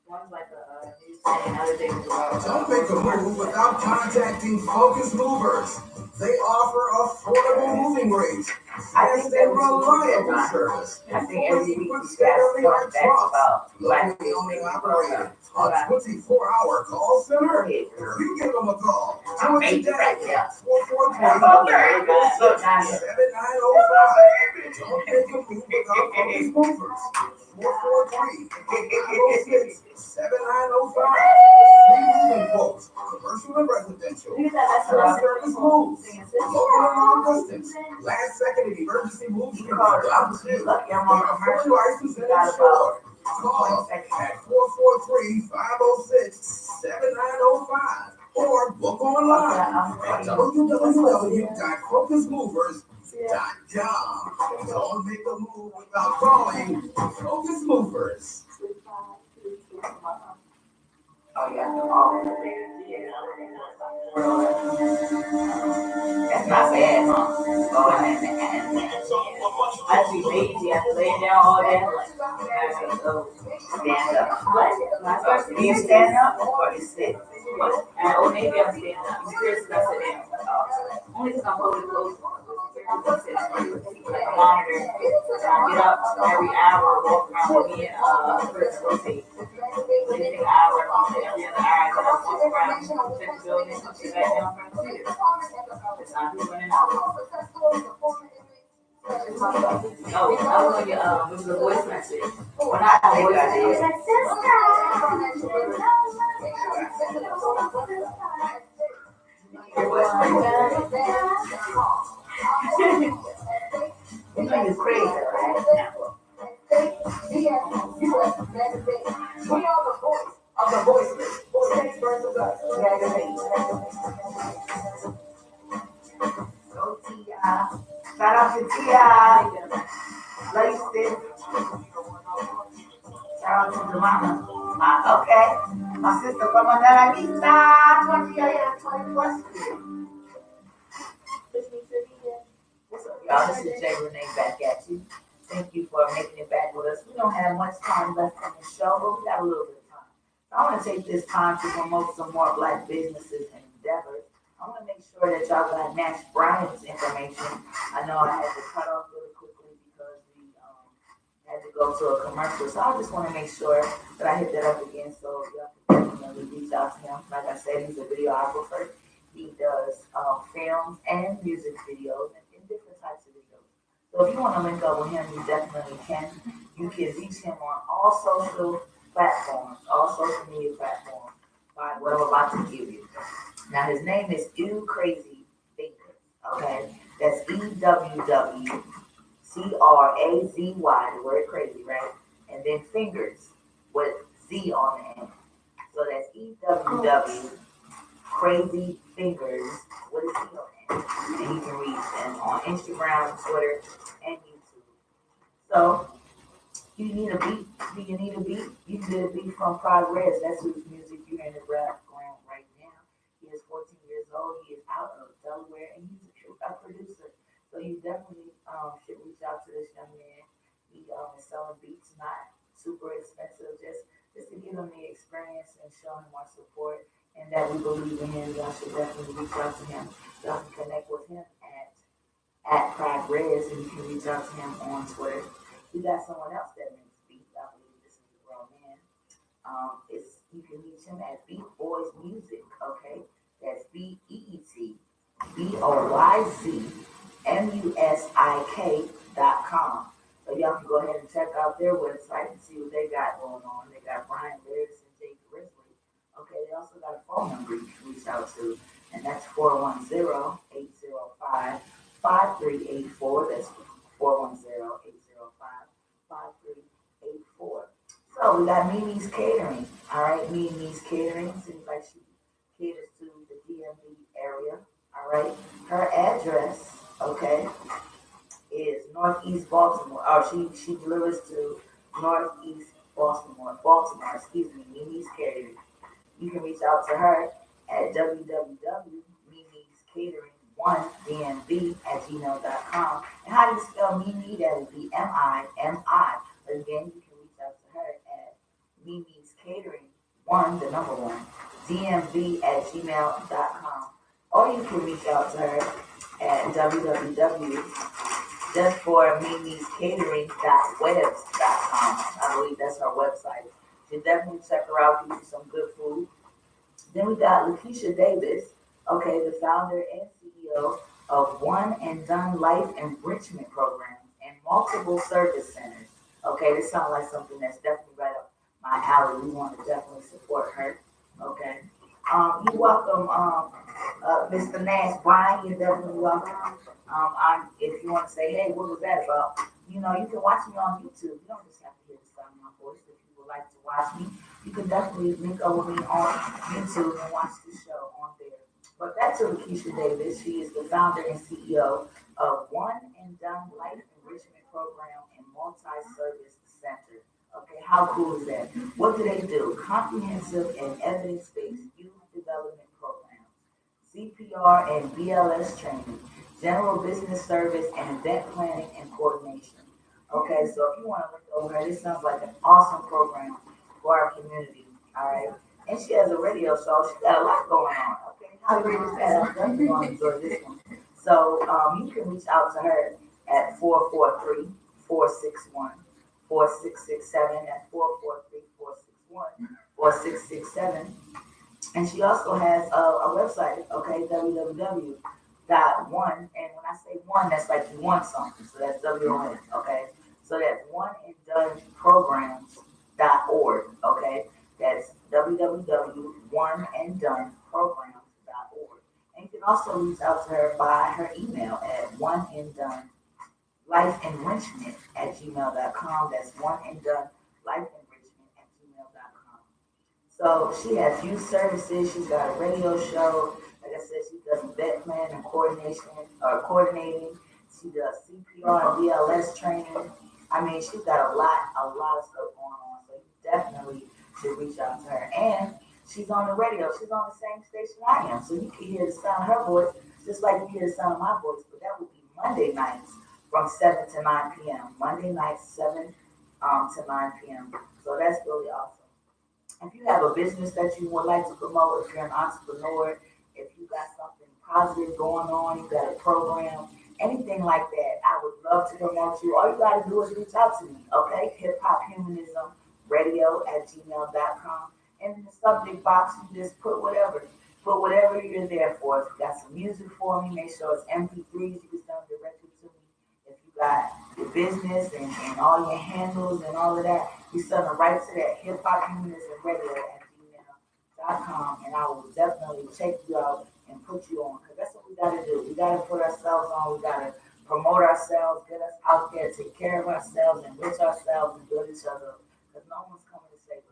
One's like a news thing, another thing is Don't make a move without contacting Focus Movers. They offer affordable moving rates, I think that reliable service. I think every week we got some facts about black people. Operated a 24-hour call center. You give them a call. I made it right there. 443-7905. Don't make a move without these movers. 443-506-7905. Free moving quotes. Commercial and residential. Service moves. Local and long distance. Last second and emergency moves. I'm lucky I'm on commercial. License and insured. Call at 443-506-7905 or book online at www.crocusmovers.com. Don't make a move without calling Crocus Movers. Oh yeah, that's not bad, huh? Oh, I'd be lazy after laying down all day. Stand up. What? Do you stand up or you sit? Oh, maybe I'm standing up. Seriously, I sit down. Only because I'm holding close. Like a monitor. I get up every hour, walk around with me and first rotate. Every hour, every other hour, I gotta walk around, check the building, come sit back down from the computer. It's not me running out. Oh, I was on your the voice message. When I voice message, it's like, You know you're crazy, right? We are the voice of the voiceless. Voice versus us. Go T.I. Shout out to T.I. Love you, sis. Shout out to the mama. Okay. My sister from another Lisa. 20 years, 20 plus years. Y'all, this is Jay Renee back at you. Thank you for making it back with us. We don't have much time left in the show, but we got a little bit of time. So I want to take this time to promote some more Black businesses and endeavors. I want to make sure that y'all got Nash Bryant's information. I know I had to cut off really quickly because we had to go to a commercial. So I just want to make sure that I hit that up again so y'all can definitely reach out to him. Like I said, he's a videographer. He does films and music videos and different types of videos. So if you want to link up with him, you definitely can. You can reach him on all social platforms, all social media platforms, by what I'm about to give you. Now his name is Crazy Fingers. Okay, that's EWWCRAZY, the word crazy, right? And then fingers with Z on the end. So that's EWW Crazy Fingers with a Z on the end. And you can reach them on Instagram, Twitter, and YouTube. So you need a beat. Do you need a beat? You can get a beat from Progress. That's whose music you're in the background right now. He is 14 years old. He is out of Delaware, and he's a producer. So you definitely should reach out to this young man. He is selling beats, not super expensive, just to give him the experience and show him our support and that we believe in him. Y'all should definitely reach out to him. Y'all can connect with him at Progress, and you can reach out to him on Twitter. We got someone else that makes beats. I believe this is a grown man. You can reach him at Beat Boys Music. Okay, that's BEATBOYZMUSIK.com. So y'all can go ahead and check out their website and see what they got going on. They got Brian Lewis and Jake Grizzly. Okay, they also got a phone number you can reach out to, and that's 410-805-5384. That's 410-805-5384. So we got Mimi's Catering. All right, Mimi's Catering seems like she caters to the DMV area. All right, her address, okay, is Northeast Baltimore. She delivers to Northeast Baltimore. Mimi's Catering. You can reach out to her at www.mimi'scatering1dmv@gmail.com. And how do you spell Mimi? That would be MIMI. But again, you can reach out to her at Mimi's Catering 1, the number 1, dmv@gmail.com. Or you can reach out to her at www.mimi'scatering just for mimi'scatering.webs.com. I believe that's her website. You definitely check her out, get you some good food. Then we got Lakeisha Davis, okay, the founder and CEO of One and Done Life Enrichment Programs and multiple service centers. Okay, this sounds like something that's definitely right up my alley. We want to definitely support her. Okay. You're welcome, Mr. Nash Brian. You're definitely welcome. If you want to say, hey, what was that about? You know, you can watch me on YouTube. You don't just have to hear the sound of my voice. If you would like to watch me, you can definitely link up with me on YouTube and watch the show on there. But back to Lakeisha Davis. She is the founder and CEO of One and Done Life Enrichment Program and Multi-Service Center. Okay, how cool is that? What do they do? Comprehensive and evidence-based youth development programs, CPR and BLS training, general business service, and event planning and coordination. Okay, so if you want to look over her, this sounds like an awesome program for our community. All right, and she has a radio show. She got a lot going on. Okay, how great is that? I'm definitely going to enjoy this one. So you can reach out to her at 443-461-4667. That's 443-461-4667. And she also has a website, okay, www.one. And when I say one, that's like you want something. So that's WON, okay? So that's oneanddonprograms.org, okay? That's www.oneanddonprograms.org. And you can also reach out to her by her email at oneanddonelifeenrichment@gmail.com. That's oneanddonelifeenrichment@gmail.com. So she has youth services. She's got a radio show. Like I said, she does event plan and coordinating. She does CPR and BLS training. I mean, she's got a lot of stuff going on. So you definitely should reach out to her. And she's on the radio. She's on the same station I am. So you can hear the sound of her voice just like you hear the sound of my voice. But that would be Monday nights from 7 to 9 p.m. Monday nights, 7 to 9 p.m. So that's really awesome. If you have a business that you would like to promote, if you're an entrepreneur, if you got something positive going on, you got a program, anything like that, I would love to promote you. All you got to do is reach out to me, okay? Hip Hop Humanism Radio@gmail.com. And in the subject box, you just put whatever. Put whatever you're there for. If you got some music for me, make sure it's MP3s. You can send them directly to me. If you got your business and all your handles and all of that, you send them right to that Hip Hop Humanism Radio@gmail.com, and I will definitely check you out and put you on, because that's what we got to do. We got to put ourselves on. We got to promote ourselves, get us out there, take care of ourselves, enrich ourselves, and build each other up, because no one's coming to save us.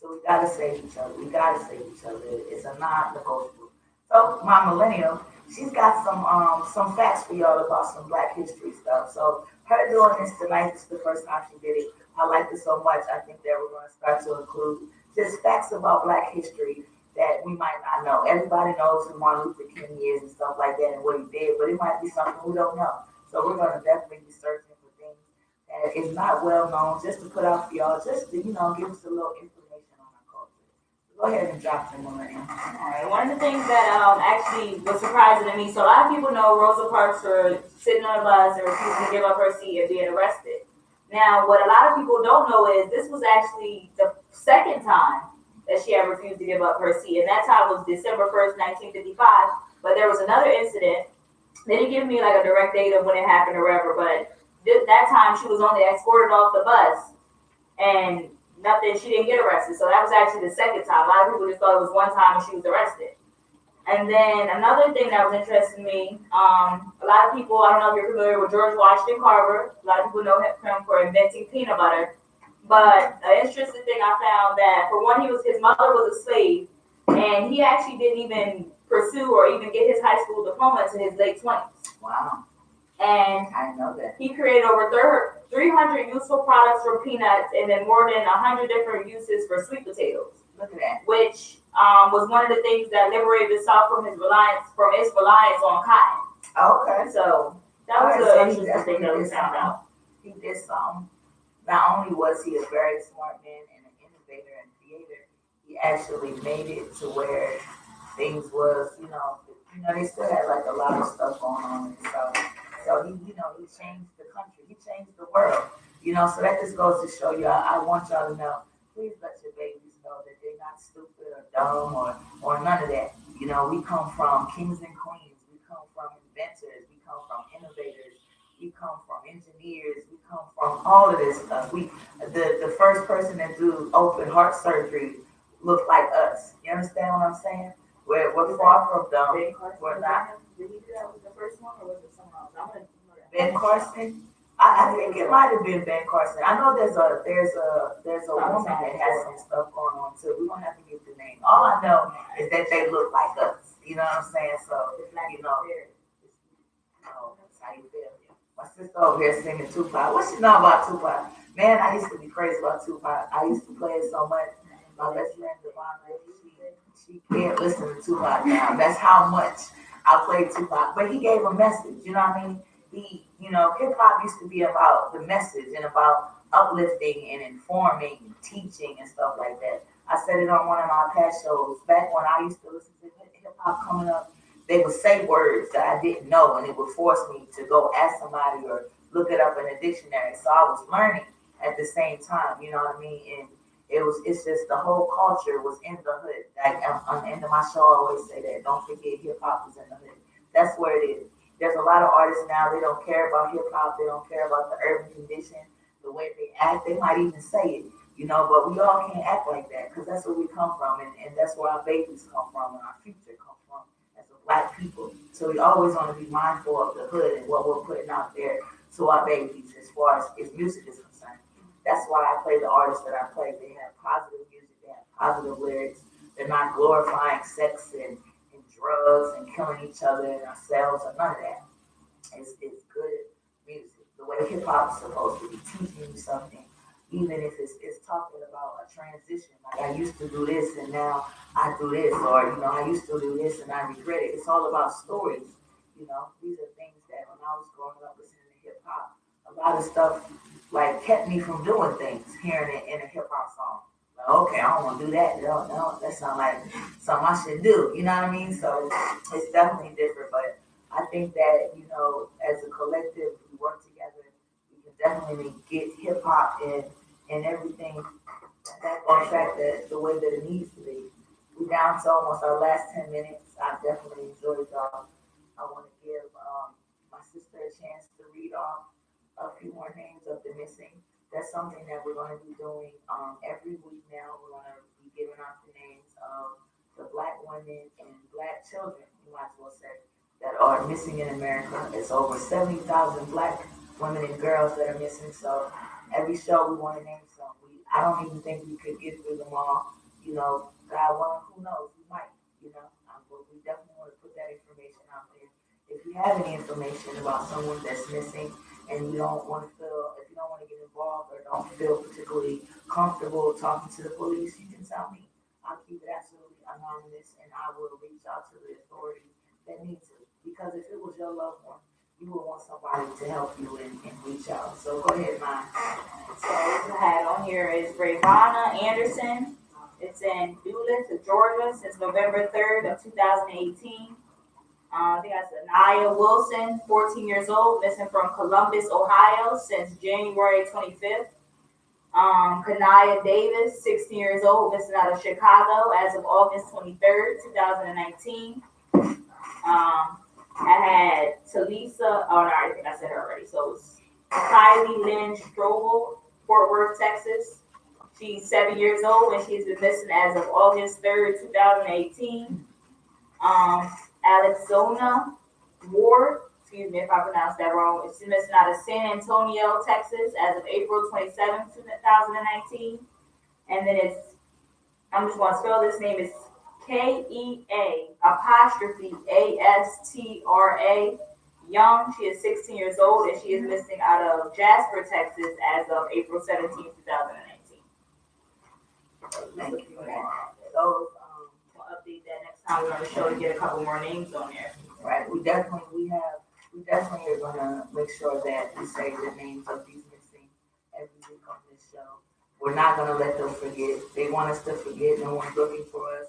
So we got to save each other. We got to save each other. It's a non-negotiable. So my millennial, she's got some facts for y'all about some Black history stuff. So her doing this tonight, this is the first time she did it. I liked it so much. I think that we're going to start to include just facts about Black history that we might not know. Everybody knows who Martin Luther King is and stuff like that and what he did, but it might be something we don't know. So we're going to definitely be searching for things that is not well known, just to put out for y'all, just to, give us a little information on our culture. Go ahead and drop them on right now. All right. One of the things that actually was surprising to me, so a lot of people know Rosa Parks for sitting on a bus and refusing to give up her seat and being arrested. Now, what a lot of people don't know is this was actually the second time that she had refused to give up her seat, and that time was December 1st, 1955. But there was another incident. They didn't give me like a direct date of when it happened or whatever, but that time she was only escorted off the bus and nothing, she didn't get arrested. So that was actually the second time. A lot of people just thought it was one time when she was arrested. And then another thing that was interesting to me, a lot of people, I don't know if you're familiar with George Washington Carver. A lot of people know him for inventing peanut butter. But an interesting thing I found that, for one, his mother was a slave, and he actually didn't even pursue or even get his high school diploma until his late 20s. Wow. And I know that. He created over 300 useful products from peanuts, and then more than 100 different uses for sweet potatoes. Look at that. Which was one of the things that liberated the South from its reliance on cotton. Okay. So that was an interesting thing that we found out. He did something. Not only was he a very smart man and an innovator and creator, he actually made it to where things was, they still had like a lot of stuff going on and stuff. So he changed the change the world. So that just goes to show you, I want y'all to know, please let your babies know that they're not stupid or dumb or none of that. We come from kings and queens. We come from inventors. We come from innovators. We come from engineers. We come from all of this stuff. The first person that do open heart surgery looked like us. You understand what I'm saying? We're far from dumb. We're not. Did he do that with the first one, or was it someone else? I'm gonna Ben Carson. I think it might have been Ben Carson. I know there's a woman that has some stuff going on too. We don't have to get the name. All I know is that they look like us. You know what I'm saying? So that's how you feel. My sister over here singing Tupac. What she know about Tupac? Man, I used to be crazy about Tupac. I used to play it so much. My best friend Devon, she can't listen to Tupac now. That's how much I played Tupac. But he gave a message. You know what I mean? Hip hop used to be about the message and about uplifting and informing, and teaching and stuff like that. I said it on one of my past shows. Back when I used to listen to hip hop coming up, they would say words that I didn't know, and it would force me to go ask somebody or look it up in a dictionary. So I was learning at the same time. You know what I mean? And it's just the whole culture was in the hood. Like on the end of my show, I always say that. Don't forget, hip hop is in the hood. That's where it is. There's a lot of artists now, they don't care about hip hop, they don't care about the urban condition, the way they act, they might even say it, but we all can't act like that because that's where we come from and that's where our babies come from and our future comes from as a Black people. So we always want to be mindful of the hood and what we're putting out there to our babies as far as music is concerned. That's why I play the artists that I play. They have positive music, they have positive lyrics, they're not glorifying sex and drugs and killing each other and ourselves or none of that. It's good music. The way hip hop is supposed to be teaching you something, even if it's talking about a transition. Like I used to do this and now I do this, or I used to do this and I regret it. It's all about stories. These are things that when I was growing up listening to hip hop, a lot of stuff like kept me from doing things, hearing it in a hip hop song. Okay, I don't want to do that. No, that sounds like something I should do. You know what I mean? So it's definitely different. But I think that, as a collective, we work together, we can definitely get hip hop and everything back on track the way that it needs to be. We're down to almost our last 10 minutes. I definitely enjoyed y'all. I want to give my sister a chance to read off a few more names of the missing. That's something that we're going to be doing every week now. We're going to be giving out the names of the Black women and Black children, you might as well say, that are missing in America. It's over 70,000 Black women and girls that are missing. So every show we want to name some. I don't even think we could get through them all. God willing, who knows? We might, but we definitely want to put that information out there. If you have any information about someone that's missing and you don't want to if you don't want to get involved or don't feel particularly comfortable talking to the police, you can tell me. I'll keep it absolutely anonymous and I will reach out to the authorities that need to. Because if it was your loved one, you would want somebody to help you and reach out. So go ahead, Mike. So what I had on here is Rayvana Anderson. It's in Duluth, Georgia, since November 3rd of 2018. I think that's Anaya Wilson, 14 years old, missing from Columbus, Ohio, since January 25th. Kanaya Davis, 16 years old, missing out of Chicago as of August 23rd, 2019. I had Talisa, I think I said her already. So it's Kylie Lynn Strobel, Fort Worth, Texas. She's 7 years old and she's been missing as of August 3rd, 2018. Alexona Ward, excuse me if I pronounced that wrong. She's missing out of San Antonio, Texas as of April 27th, 2019. And then I'm just going to spell this name, is KEA''ASTRA Young. She is 16 years old and she is missing out of Jasper, Texas as of April 17th, 2019. Thank you. So we'll update that next time we're on the show to get a couple more names on there. Right. We definitely are gonna make sure that we say the names of these missing every week on this show. We're not gonna let them forget. They want us to forget. No one's looking for us.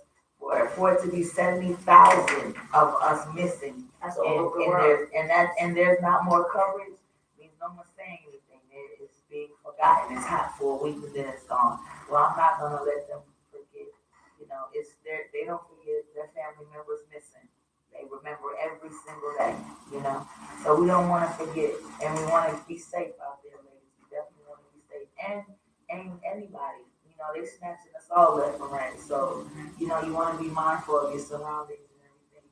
For it to be 70,000 of us missing, That's all over the world. and there's not more coverage, means no one's saying anything. forgotten. It's hot for a week and then it's gone. Well, I'm not gonna let them forget. They don't forget their family members missing. They remember every single day. So we don't want to forget, and we want to be safe out there, ladies. We definitely want to be safe, and anybody. They're snatching us all left and right. So you want to be mindful of your surroundings and everything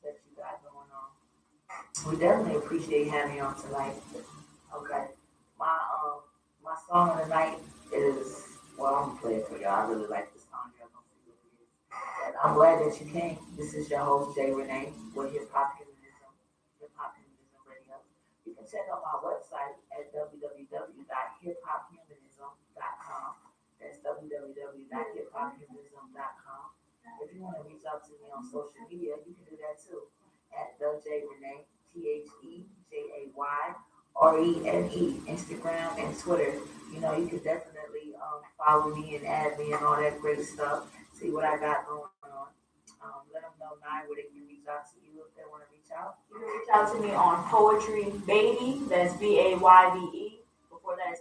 that you got going on. We definitely appreciate having you on tonight. Okay. My song of the night is, well, I'm gonna play it for y'all. I really like this song. Y'all gonna see what it is. But I'm glad that you came. This is your host, Jay Renee, with Hop Humanism Radio. You can check out my website at www.hiphophumanism.com. That's www.hiphophumanism.com. If you want to reach out to me on social media, you can do that too. At the J Renee, TheJayRene, Instagram and Twitter. You can definitely follow me and add me and all that great stuff. See what I got going on. Let them know now where they can reach out to you if they want to reach out. You can reach out to me on Poetry Baby. That's BAYBE. Before that is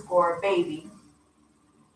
POETRY_baby.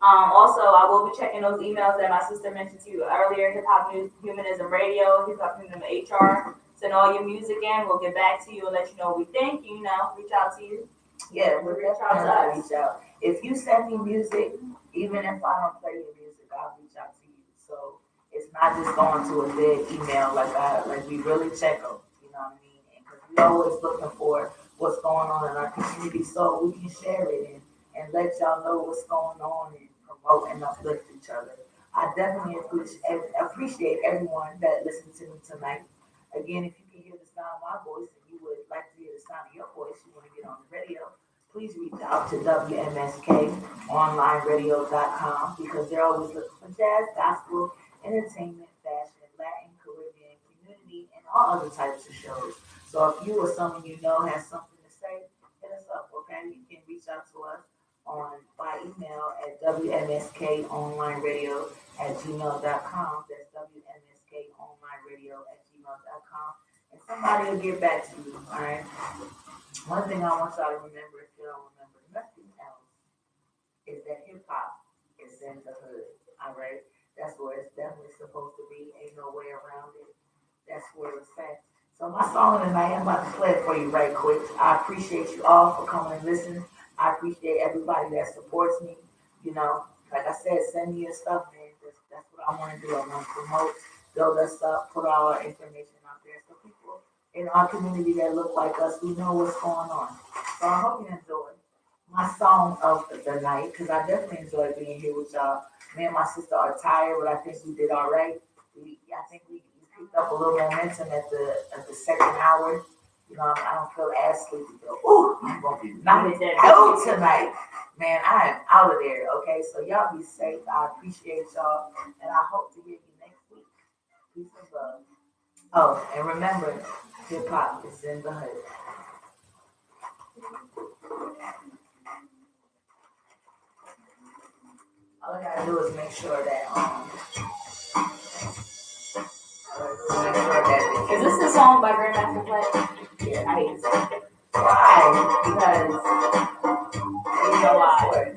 Also, I will be checking those emails that my sister mentioned to you earlier. Hip Hop Humanism Radio, Hip Hop Humanism HR. Send all your music in. We'll get back to you and let you know what we think. Reach out to you. Yeah, we'll reach out to us. Reach out. If you send me music, even if I don't play your music, I'll reach out to you. So it's not just going to a dead email. Like we really check them. You know what I mean? Because we're always looking for what's going on in our community, so we can share it and let y'all know what's going on and promote and uplift each other. I definitely appreciate everyone that listened to me tonight. Again, if you can hear the sound of my voice and you would like to hear the sound of your voice, you want to get on the radio, please reach out to WMSKOnlineRadio.com because they're always looking for jazz, gospel, entertainment, fashion, Latin, Caribbean, community, and all other types of shows. So if you or someone you know has something to say, hit us up, okay? You can reach out to us by email at WMSKOnlineRadio@gmail.com. That's WMSKOnlineRadio@gmail.com. And somebody will get back to you, all right? One thing I want y'all to remember, if you don't remember nothing else, is that hip hop is in the hood, all right? That's where it's definitely supposed to be. Ain't no way around it. That's where it's at. So my song tonight, I'm about to play it for you right quick. I appreciate you all for coming and listening. I appreciate everybody that supports me. Like I said, send me your stuff, man. That's what I want to do. I want to promote, build us up, put all our information out there so people in our community that look like us, we know what's going on. So I hope you enjoy my song of the night because I definitely enjoyed being here with y'all. Me and my sister are tired, but I think we did all right. I think we picked up a little momentum at the second hour. I don't feel as sleepy though. Ooh, I'm gonna be knocked out tonight. Man, I am out of there. Okay, so y'all be safe. I appreciate y'all, and I hope to hear you next week. Peace and love. Oh, and remember, hip hop is in the hood. All I gotta do is make sure that Is this the song by Grandmaster Flash? Yeah, I hate this song. why? Because you know why?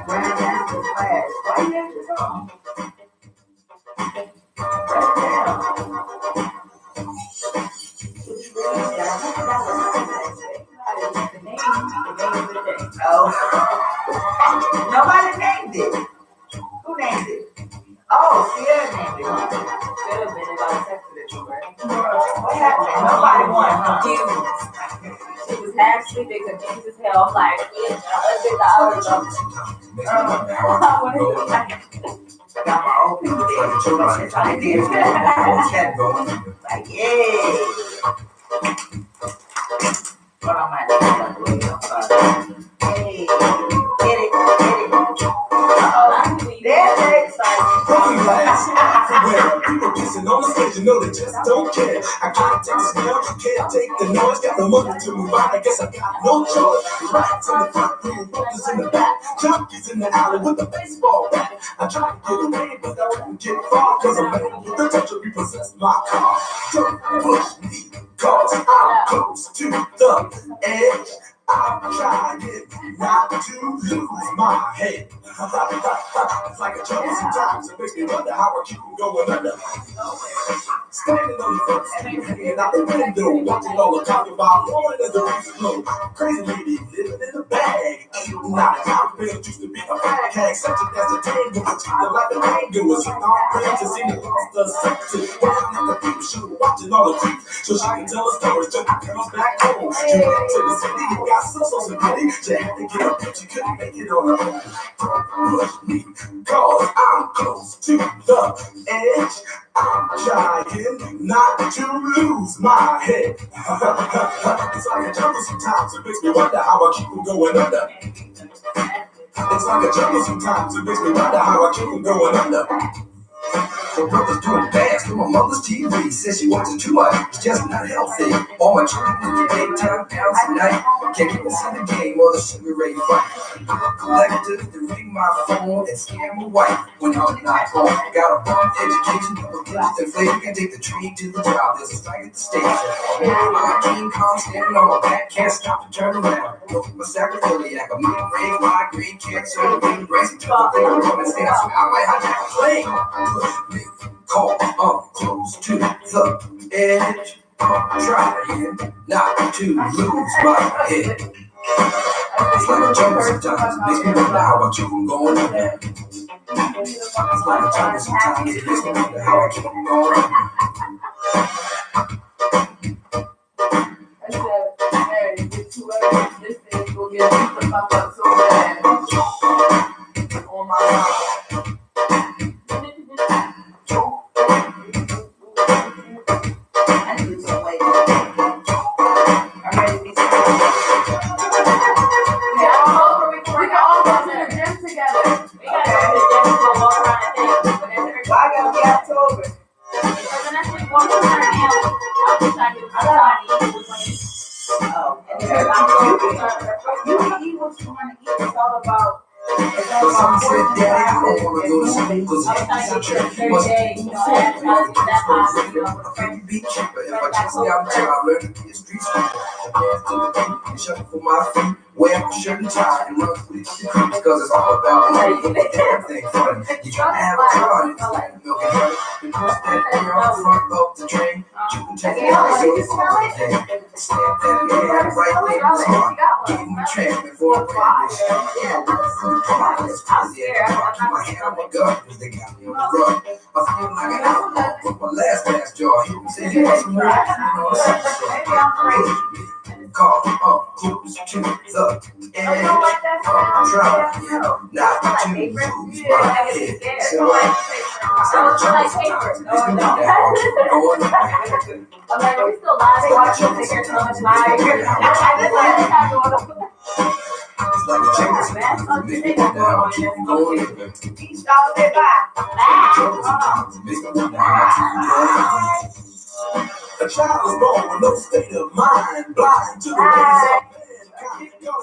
Grandmaster Flash. Why you hate this song? Right now. Oh. Nobody named it. Who named it? Oh, Sierra named it. Should have been about sex with it. What happened? Nobody won. Confused. She was half sleeping, confused as hell. I'm like, I got my old people there. I did that. Like, yeah. But I'm at the radio. Hey, get it. Uh-oh. There's exciting. People kissing on the stage, you know they just don't care. I can't take the smell, can't take the noise. Got the money to move on, I guess I got no choice. Rats in the front room, rollers in the back, junkies in the alley with the baseball bat. I tried to get away, but I wouldn't get far, cause a man with the touch of repossessed my car. Don't push me, cause I'm close to the edge. I'm trying not to lose my head. It's like a jungle sometimes. It makes me wonder how I keep from going under. Standing on the front seat, hanging out the window, watching all the talk about blowing as the breeze blow. Crazy lady living in a bag. Not a compliment, used to be a fag hag, such as a tango. The life of anger was in our friends to see the lost the section. Down at the people, she was watching all the creeps, so she can tell a story till she comes back home. She went to the city and got so pity. She had to get up, but she couldn't make it on her own. Don't push me, cause I'm close to the edge. I'm trying not to lose my head. It's like a jungle sometimes. It makes me wonder how I keep from going under. It's like a jungle sometimes. It makes me wonder how I keep from going under. My brother's doing fast on my mother's TV. Says she watches too much, it's just not healthy. All my children in the daytime, pounds a night. Can't even see the game or the sugar rate fight. Collectors to ring my phone and scam my wife when I'm not home. Got a bum education, double digits inflated. Can take the train to the job. There's a fight at the station. I'm King Kong standing on my back, can't stop to turn around. Look at my sacroiliac, a mid-range, migraine, cancer, brain brace. Until the thing I'm going to say, I might have to play. Me, call, I'm close to the edge. I'm trying not to lose my head. It's like a jungle sometimes. It makes me wonder how I keep from going under. It's like a jungle sometimes. It makes me wonder how I keep from going under. I said, hey, get whoever this is will get beat the fuck up so bad on my mouth. I need to lose some weight. I'm ready to be strong. We can all go to the gym together. We gotta go to the gym and go walk around and things. Why I gotta be October? Because the next week, one more time, I'll be trying to get Oh, and you can eat what you want to eat. It's all about. But some said, Daddy, I don't want to go to school because it's a church. You must be cheaper. If I just got a job, learn to be a street sweeper. Hands to the beat, shuffle for my feet, wear my shirt and tie, and run with the creeps, because it's all about money. Everything funny. You try to have a car, it's like milk and honey. You push that girl in front of the train. You can take it out, so it's all the day. Snap that man right there in the smart. Give him a tramp before I grab this shit. Yeah, I'm it's crazy. I keep my hand on my gun because they got me on the run. I feel like an outlaw with my last jaw. He was saying, "Hey, some more." You know what I'm saying? Call up close to the edge. I'm trying not to lose my head. So it's like a jungle sometimes. It's been down how I keep going up. I'm like, are we still live? Watching this here so much live. It's like a jungle sometimes. It makes me wonder how I keep going up. Each dollar they buy. Jungle sometimes. It makes me wonder how I keep going up. A child is born with no state of mind, blind to the ways of man. God,